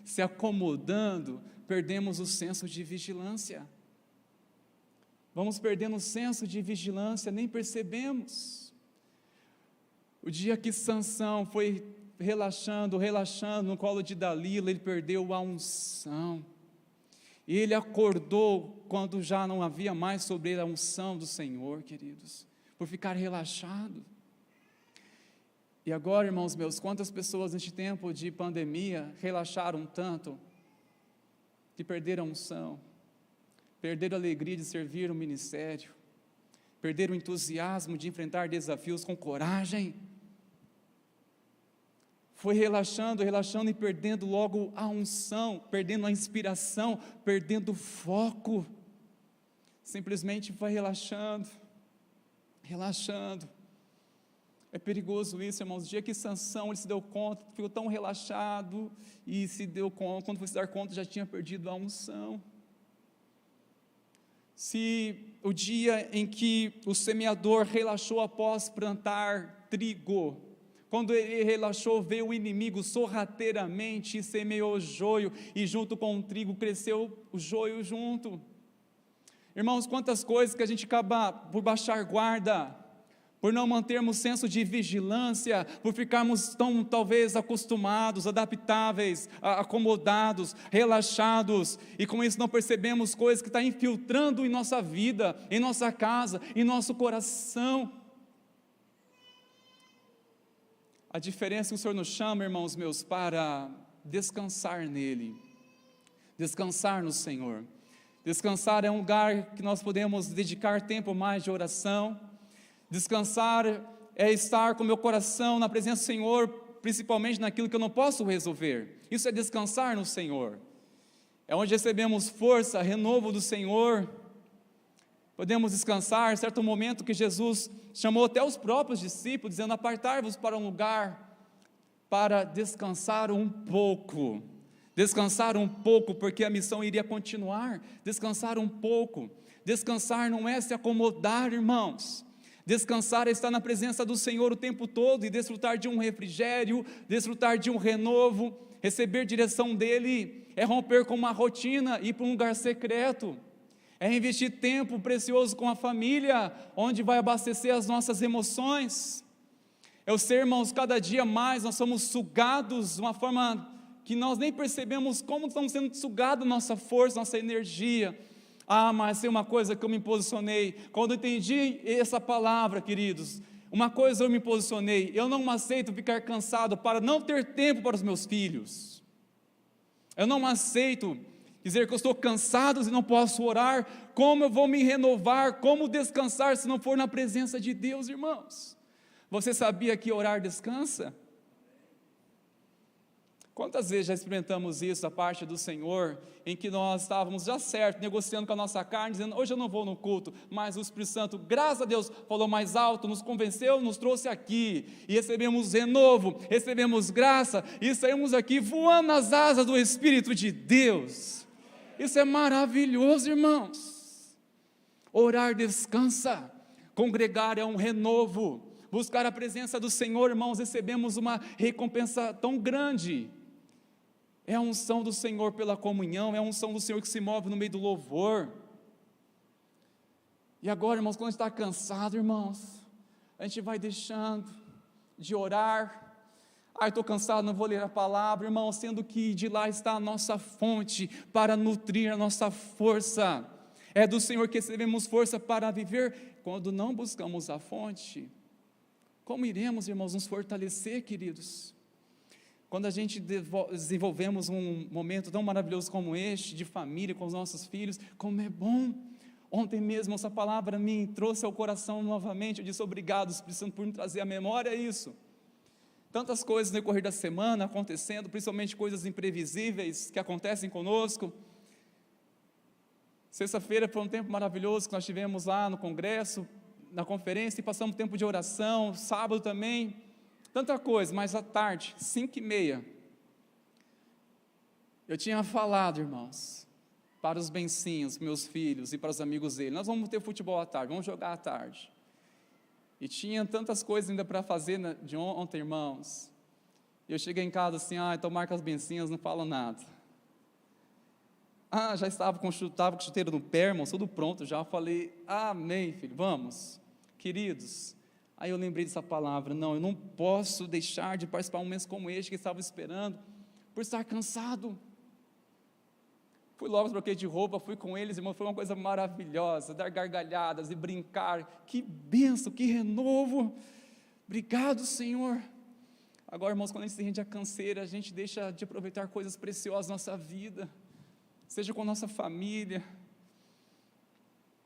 Speaker 4: se acomodando, perdemos o senso de vigilância. Vamos perdendo o senso de vigilância, nem percebemos. O dia que Sansão foi relaxando no colo de Dalila, ele perdeu a unção. E ele acordou quando já não havia mais sobre ele a unção do Senhor, queridos, por ficar relaxado. E agora, irmãos meus, quantas pessoas neste tempo de pandemia relaxaram tanto que perderam a unção, perderam a alegria de servir o ministério, perderam o entusiasmo de enfrentar desafios com coragem, foi relaxando e perdendo logo a unção, perdendo a inspiração, perdendo o foco, simplesmente vai relaxando. É perigoso isso, irmãos. O dia que Sansão ele se deu conta, ficou tão relaxado, e se deu conta, quando foi se dar conta, já tinha perdido a unção. Se o dia em que o semeador relaxou após plantar trigo, quando ele relaxou, veio o inimigo sorrateiramente e semeou o joio, e junto com o trigo cresceu o joio junto. Irmãos, quantas coisas que a gente acaba por baixar guarda, por não mantermos senso de vigilância, por ficarmos tão talvez acostumados, adaptáveis, acomodados, relaxados, e com isso não percebemos coisas que estão infiltrando em nossa vida, em nossa casa, em nosso coração. A diferença que o Senhor nos chama, irmãos meus, para descansar nele, descansar no Senhor. Descansar é um lugar que nós podemos dedicar tempo mais de oração. Descansar é estar com meu coração na presença do Senhor, principalmente naquilo que eu não posso resolver. Isso é descansar no Senhor. É onde recebemos força, renovo do Senhor. Podemos descansar, certo momento que Jesus chamou até os próprios discípulos, dizendo: apartai-vos para um lugar para descansar um pouco. Descansar um pouco, porque a missão iria continuar. Descansar um pouco. Descansar não é se acomodar, irmãos. Descansar é estar na presença do Senhor o tempo todo e desfrutar de um refrigério, desfrutar de um renovo, receber direção dEle, é romper com uma rotina, ir para um lugar secreto, é investir tempo precioso com a família, onde vai abastecer as nossas emoções, é o ser, irmãos, cada dia mais nós somos sugados de uma forma que nós nem percebemos como estamos sendo sugados nossa força, nossa energia. Mas tem uma coisa que eu me posicionei, quando eu entendi essa palavra, queridos, uma coisa eu me posicionei: eu não aceito ficar cansado para não ter tempo para os meus filhos, eu não aceito dizer que eu estou cansado e não posso orar. Como eu vou me renovar, como descansar se não for na presença de Deus, irmãos? Você sabia que orar descansa? Quantas vezes já experimentamos isso da parte do Senhor, em que nós estávamos já certo, negociando com a nossa carne, dizendo: hoje eu não vou no culto, mas o Espírito Santo, graças a Deus, falou mais alto, nos convenceu, nos trouxe aqui, e recebemos renovo, recebemos graça, e saímos aqui voando nas asas do Espírito de Deus. Isso é maravilhoso, irmãos. Orar descansa, congregar é um renovo, buscar a presença do Senhor, irmãos, recebemos uma recompensa tão grande. É a unção do Senhor pela comunhão, é a unção do Senhor que se move no meio do louvor. E agora, irmãos, quando a gente está cansado, irmãos, a gente vai deixando de orar. Estou cansado, não vou ler a palavra, irmão, sendo que de lá está a nossa fonte para nutrir a nossa força. É do Senhor que recebemos força para viver. Quando não buscamos a fonte, como iremos, irmãos, nos fortalecer, queridos? Quando a gente desenvolvemos um momento tão maravilhoso como este, de família, com os nossos filhos, como é bom. Ontem mesmo essa palavra me trouxe ao coração novamente. Eu disse: obrigado, Espírito Santo, por me trazer à memória isso. Tantas coisas no decorrer da semana acontecendo, principalmente coisas imprevisíveis que acontecem conosco. Sexta-feira foi um tempo maravilhoso que nós tivemos lá no congresso, na conferência, e passamos tempo de oração. Sábado também, tanta coisa, mas à tarde, 5h30, eu tinha falado, irmãos, para os bencinhos, meus filhos e para os amigos dele: nós vamos ter futebol à tarde, vamos jogar à tarde. E tinha tantas coisas ainda para fazer de ontem, irmãos. E eu cheguei em casa assim: tomar com as bencinhas, não falo nada. Já estava com o chuteiro no pé, irmãos, tudo pronto já. Eu falei: amém, filho, vamos. Queridos, aí eu lembrei dessa palavra: não, eu não posso deixar de participar de um mês como este, que estava esperando, por estar cansado. fui logo, troquei de roupa, fui com eles, irmão, foi uma coisa maravilhosa, dar gargalhadas e brincar, que bênção, que renovo, obrigado, Senhor. Agora, irmãos, quando a gente se rende à canseira, a gente deixa de aproveitar coisas preciosas na nossa vida, seja com a nossa família,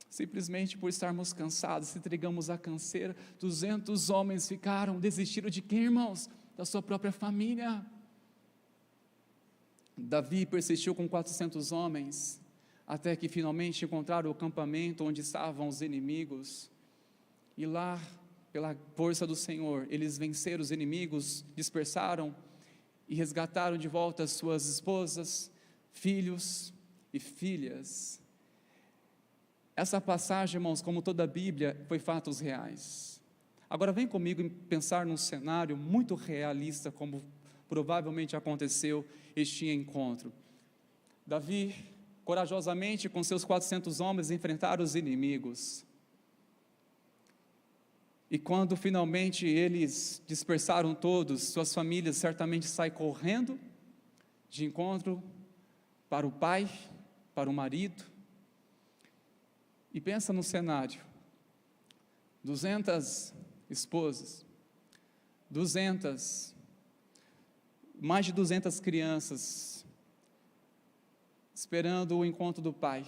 Speaker 4: simplesmente por estarmos cansados, se entregamos à canseira. 200 homens desistiram de quem, irmãos? Da sua própria família. Davi persistiu com 400 homens, até que finalmente encontraram o acampamento onde estavam os inimigos, e lá, pela força do Senhor, eles venceram os inimigos, dispersaram e resgataram de volta as suas esposas, filhos e filhas. Essa passagem, irmãos, como toda a Bíblia, foi fatos reais. Agora vem comigo pensar num cenário muito realista, como provavelmente aconteceu este encontro. Davi, corajosamente, com seus 400 homens, enfrentaram os inimigos. E quando finalmente eles dispersaram todos, suas famílias certamente saem correndo de encontro para o pai, para o marido. E pensa no cenário, 200 esposas, mais de 200 crianças, esperando o encontro do pai.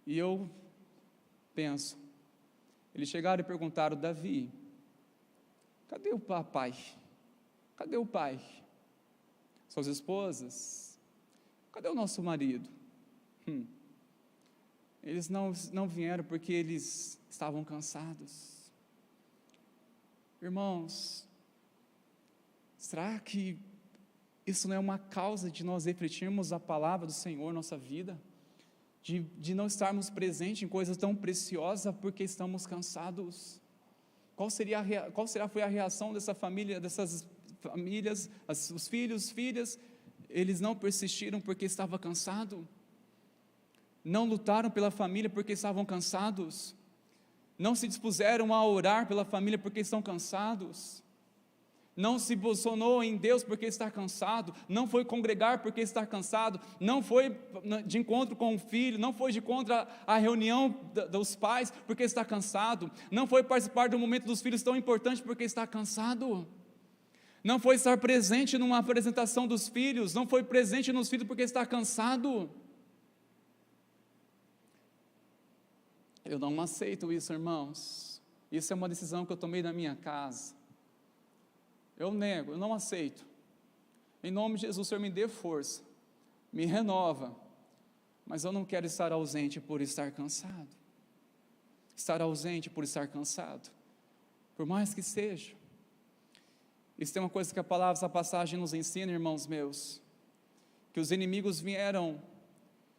Speaker 4: E eu penso, eles chegaram e perguntaram: Davi, cadê o papai? Cadê o pai? Suas esposas? Cadê o nosso marido? Eles não vieram porque eles estavam cansados. Irmãos, será que isso não é uma causa de nós refletirmos a palavra do Senhor em nossa vida? De não estarmos presentes em coisas tão preciosas porque estamos cansados? Qual foi a reação dessas famílias, os filhos, filhas? Eles não persistiram porque estavam cansados? Não lutaram pela família porque estavam cansados? Não se dispuseram a orar pela família porque estão cansados? Não se posicionou em Deus porque está cansado? Não foi congregar porque está cansado? Não foi de encontro com o filho? Não foi de encontro à reunião dos pais porque está cansado? Não foi participar do momento dos filhos tão importante porque está cansado? Não foi estar presente numa apresentação dos filhos? Não foi presente nos filhos porque está cansado? Eu não aceito isso, irmãos. Isso é uma decisão que eu tomei na minha casa. Eu nego, eu não aceito. Em nome de Jesus, o Senhor me dê força, me renova, mas eu não quero estar ausente por estar cansado. Estar ausente por estar cansado, por mais que seja. Isso tem uma coisa que essa passagem nos ensina, irmãos meus, que os inimigos vieram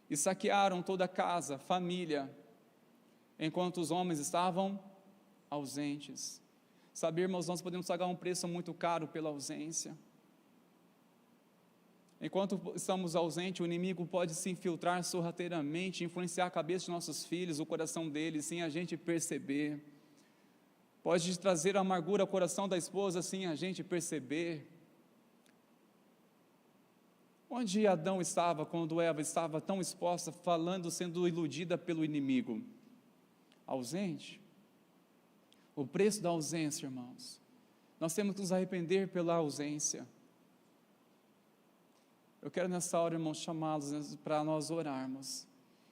Speaker 4: e saquearam toda a casa, família, enquanto os homens estavam ausentes. Sabe, irmãos, nós podemos pagar um preço muito caro pela ausência. Enquanto estamos ausentes, o inimigo pode se infiltrar sorrateiramente, influenciar a cabeça de nossos filhos, o coração deles, sem a gente perceber. Pode trazer amargura ao coração da esposa, sem a gente perceber. Onde Adão estava quando Eva estava tão exposta, sendo iludida pelo inimigo? Ausente. O preço da ausência, irmãos, nós temos que nos arrepender pela ausência. Eu quero nessa hora, irmãos, chamá-los para nós orarmos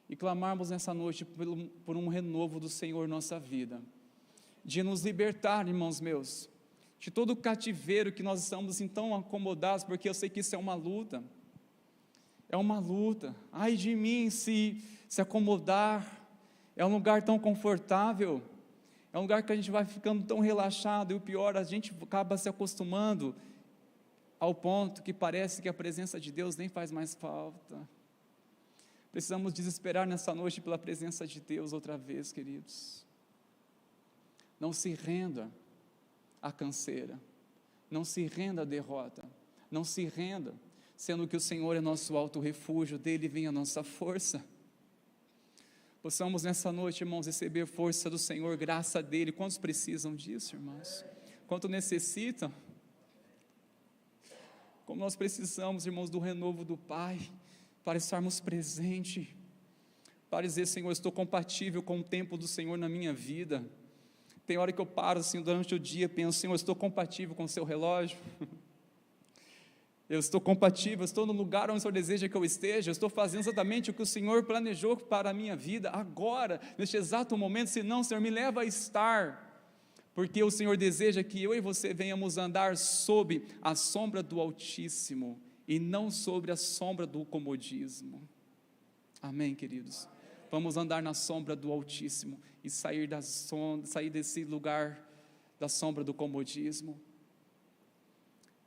Speaker 4: e clamarmos nessa noite por um renovo do Senhor em nossa vida, de nos libertar, irmãos meus, de todo o cativeiro que nós estamos assim tão acomodados, porque eu sei que isso é uma luta, ai de mim se acomodar, é um lugar tão confortável, é um lugar que a gente vai ficando tão relaxado, e o pior, a gente acaba se acostumando ao ponto que parece que a presença de Deus nem faz mais falta. Precisamos desesperar nessa noite pela presença de Deus outra vez, queridos. Não se renda à canseira, não se renda à derrota, não se renda, sendo que o Senhor é nosso alto refúgio, dele vem a nossa força. Possamos nessa noite, irmãos, receber força do Senhor, graça dele. Quantos precisam disso, irmãos? Quanto necessitam? Como nós precisamos, irmãos, do renovo do Pai, para estarmos presentes, para dizer, Senhor, eu estou compatível com o tempo do Senhor na minha vida. Tem hora que eu paro assim durante o dia, penso, Senhor, eu estou compatível com o seu relógio? Eu estou compatível, eu estou no lugar onde o Senhor deseja que eu esteja, eu estou fazendo exatamente o que o Senhor planejou para a minha vida, agora, neste exato momento, senão, Senhor, me leva a estar, porque o Senhor deseja que eu e você venhamos andar sob a sombra do Altíssimo, e não sobre a sombra do comodismo. Amém, queridos? Vamos andar na sombra do Altíssimo, e sair desse lugar da sombra do comodismo,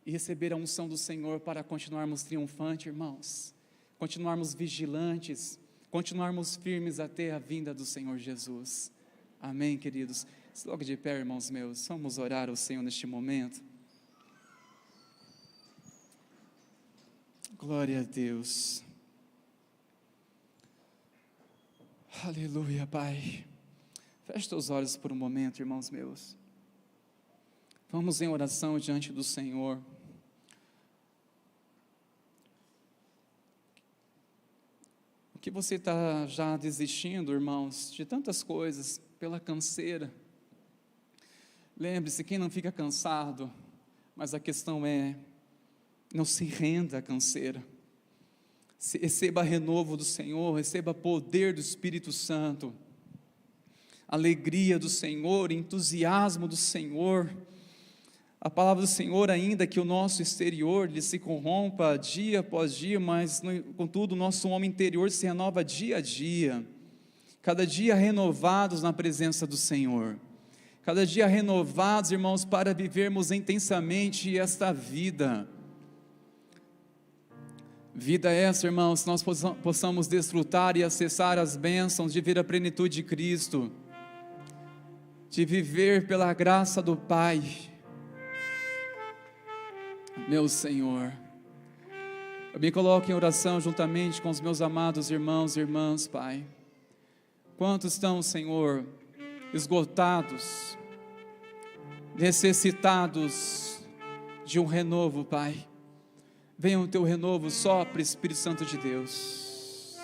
Speaker 4: e receber a unção do Senhor para continuarmos triunfantes, irmãos, continuarmos vigilantes, continuarmos firmes até a vinda do Senhor Jesus. Amém, queridos? Logo de pé, irmãos meus, vamos orar ao Senhor neste momento. Glória a Deus. Aleluia, Pai. Feche teus olhos por um momento, irmãos meus. Vamos em oração diante do Senhor. O que você está já desistindo, irmãos, de tantas coisas, pela canseira. Lembre-se, quem não fica cansado, mas a questão é, não se renda à canseira. Receba renovo do Senhor, receba poder do Espírito Santo, alegria do Senhor, entusiasmo do Senhor. A palavra do Senhor, ainda que o nosso exterior ele se corrompa dia após dia, mas contudo o nosso homem interior se renova dia a dia, cada dia renovados na presença do Senhor, cada dia renovados, irmãos, para vivermos intensamente esta vida. Vida essa, irmãos, nós possamos desfrutar e acessar as bênçãos de ver a plenitude de Cristo, de viver pela graça do Pai. Meu Senhor, eu me coloco em oração juntamente com os meus amados irmãos e irmãs, Pai. Quantos estão, Senhor, esgotados, necessitados de um renovo, Pai. Venha o teu renovo, sopra, Espírito Santo de Deus.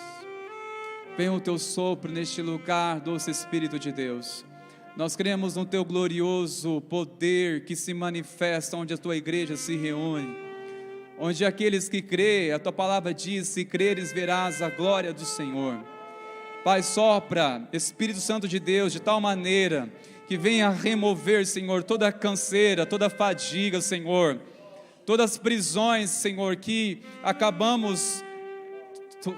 Speaker 4: Venha o teu sopro neste lugar, doce Espírito de Deus. Nós cremos no teu glorioso poder que se manifesta onde a tua igreja se reúne, onde aqueles que crêem, a tua palavra diz, se creres verás a glória do Senhor. Pai, sopra, Espírito Santo de Deus, de tal maneira que venha remover, Senhor, toda a canseira, toda a fadiga, Senhor, todas as prisões, Senhor, que acabamos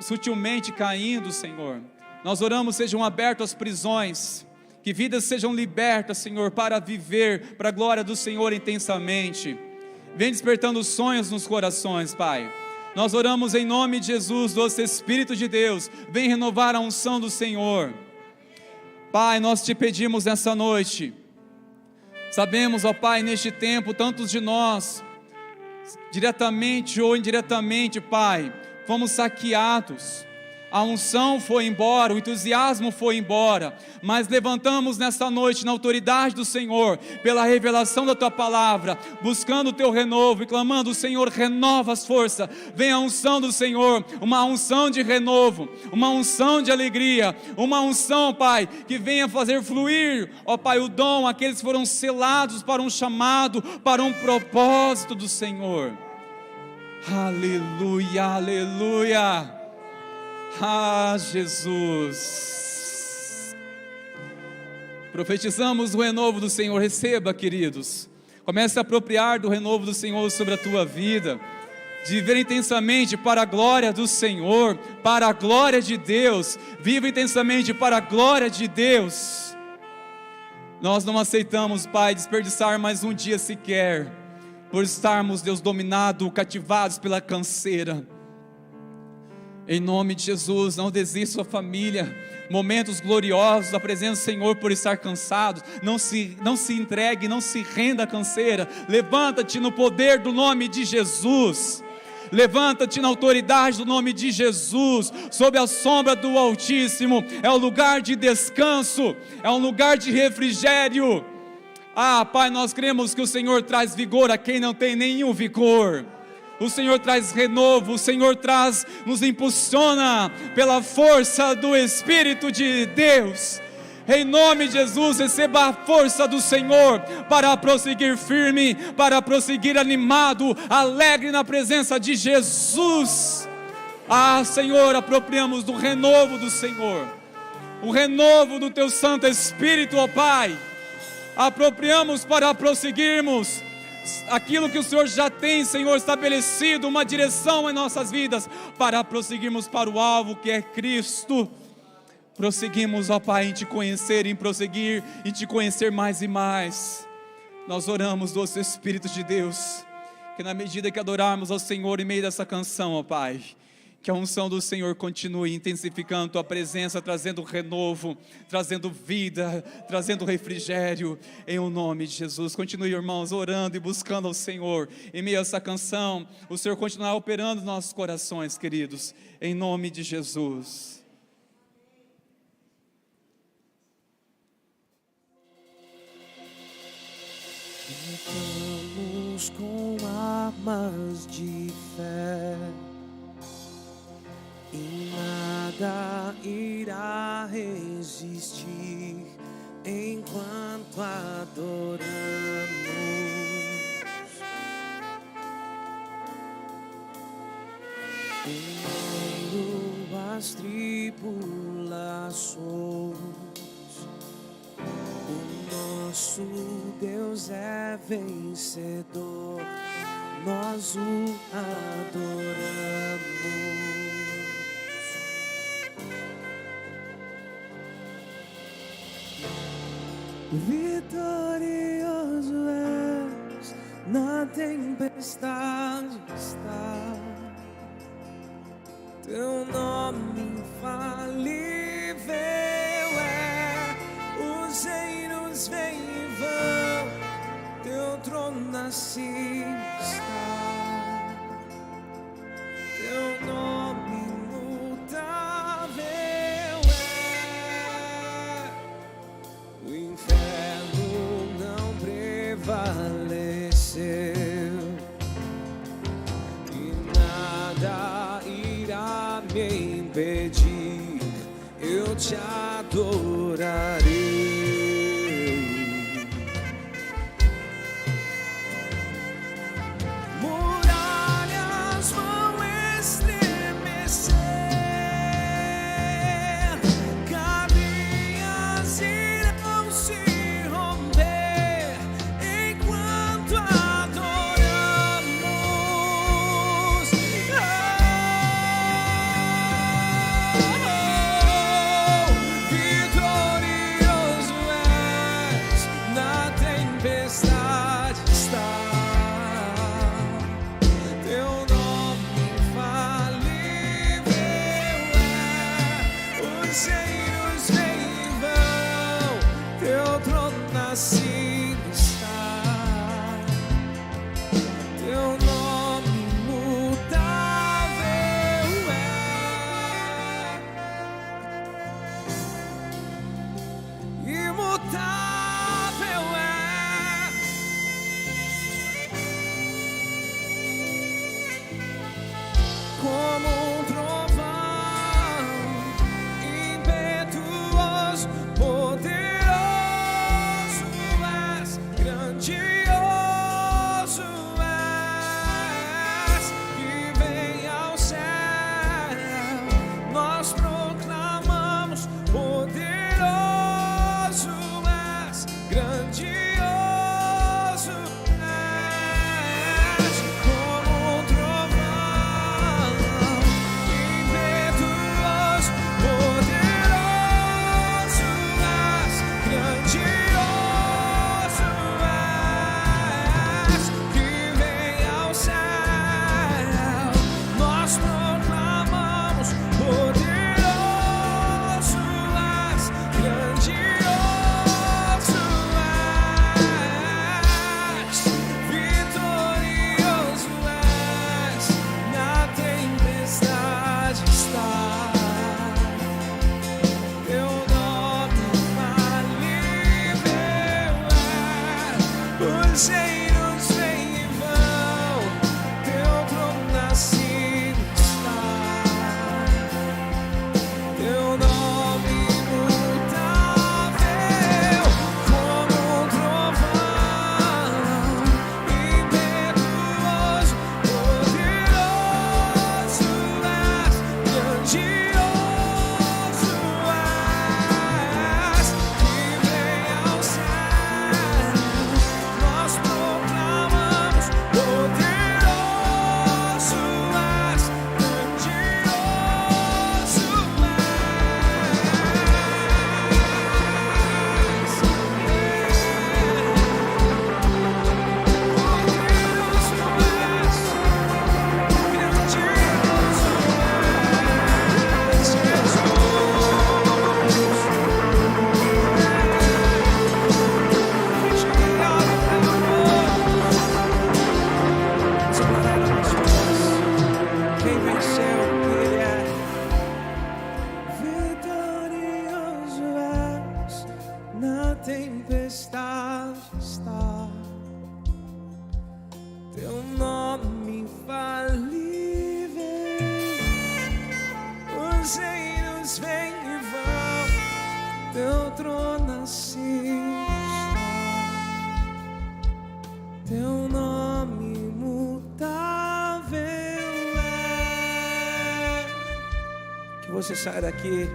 Speaker 4: sutilmente caindo, Senhor. Nós oramos, sejam abertas as prisões, que vidas sejam libertas, Senhor, para viver para a glória do Senhor intensamente. Vem despertando sonhos nos corações, Pai. Nós oramos em nome de Jesus, doce Espírito de Deus, vem renovar a unção do Senhor. Pai, nós te pedimos nessa noite, sabemos, ó Pai, neste tempo, tantos de nós, diretamente ou indiretamente, Pai, fomos saqueados. A unção foi embora, o entusiasmo foi embora, mas levantamos nessa noite na autoridade do Senhor, pela revelação da Tua Palavra, buscando o Teu renovo e clamando, Senhor, renova as forças, vem a unção do Senhor, uma unção de renovo, uma unção de alegria, uma unção, Pai, que venha fazer fluir, ó Pai, o dom, aqueles que foram selados para um chamado, para um propósito do Senhor. Aleluia, aleluia. Ah, Jesus, profetizamos o renovo do Senhor. Receba, queridos, comece a apropriar do renovo do Senhor sobre a tua vida, de viver intensamente para a glória do Senhor, para a glória de Deus. Viva intensamente para a glória de Deus. Nós não aceitamos, Pai, desperdiçar mais um dia sequer, por estarmos, Deus, dominados, cativados pela canseira. Em nome de Jesus, não desista, sua família, momentos gloriosos da presença do Senhor, por estar cansados, não se entregue, não se renda à canseira. Levanta-te no poder do nome de Jesus, levanta-te na autoridade do nome de Jesus, sob a sombra do Altíssimo. É um lugar de descanso, é um lugar de refrigério. Ah, Pai, nós cremos que o Senhor traz vigor a quem não tem nenhum vigor. O Senhor traz renovo, o Senhor nos impulsiona pela força do Espírito de Deus. Em nome de Jesus, receba a força do Senhor para prosseguir firme, para prosseguir animado, alegre na presença de Jesus. Senhor, apropriamos do renovo do Senhor, o renovo do Teu Santo Espírito, ó Pai. Apropriamos para prosseguirmos aquilo que o Senhor já tem, Senhor, estabelecido, uma direção em nossas vidas, para prosseguirmos para o alvo que é Cristo. Prosseguimos, ó Pai, em Te conhecer, em prosseguir, em Te conhecer mais e mais. Nós oramos, doce Espírito de Deus, que na medida que adorarmos ao Senhor em meio dessa canção, ó Pai, que a unção do Senhor continue intensificando Tua presença, trazendo renovo, trazendo vida, trazendo refrigério, em o nome de Jesus. Continue, irmãos, orando e buscando ao Senhor, em meio a essa canção, o Senhor continuará operando nos nossos corações, queridos, em nome de Jesus.
Speaker 2: Lutamos com armas de fé, e nada irá resistir enquanto adoramos. Em meio às tribulações, o nosso Deus é vencedor, nós o adoramos. Vitorioso és, na tempestade está, Teu nome infalível é. Os reinos vêm e vão, Teu trono assim está, Teu nome imutável é. O inferno não prevaleceu, e nada irá me impedir, eu Te adorarei. Muralhas vão estremecer, caminhas irão se romper enquanto adoramos. Vitorioso eles vêm e vão, teu trono assim está, teu nome imutável é. Que você saia daqui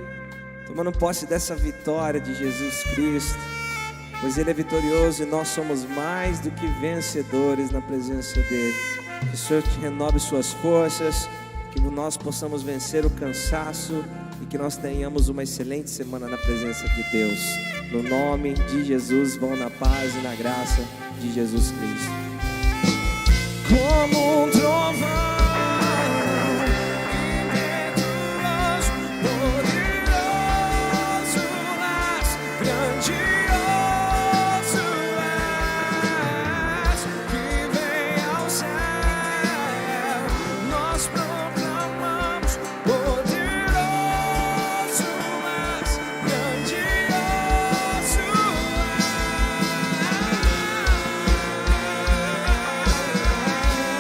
Speaker 2: tomando posse dessa vitória de Jesus Cristo, pois Ele é vitorioso e nós somos mais do que vencedores na presença dEle. Que o Senhor te renove suas forças, que nós possamos vencer o cansaço e que nós tenhamos uma excelente semana na presença de Deus. No nome de Jesus, vão na paz e na graça de Jesus Cristo.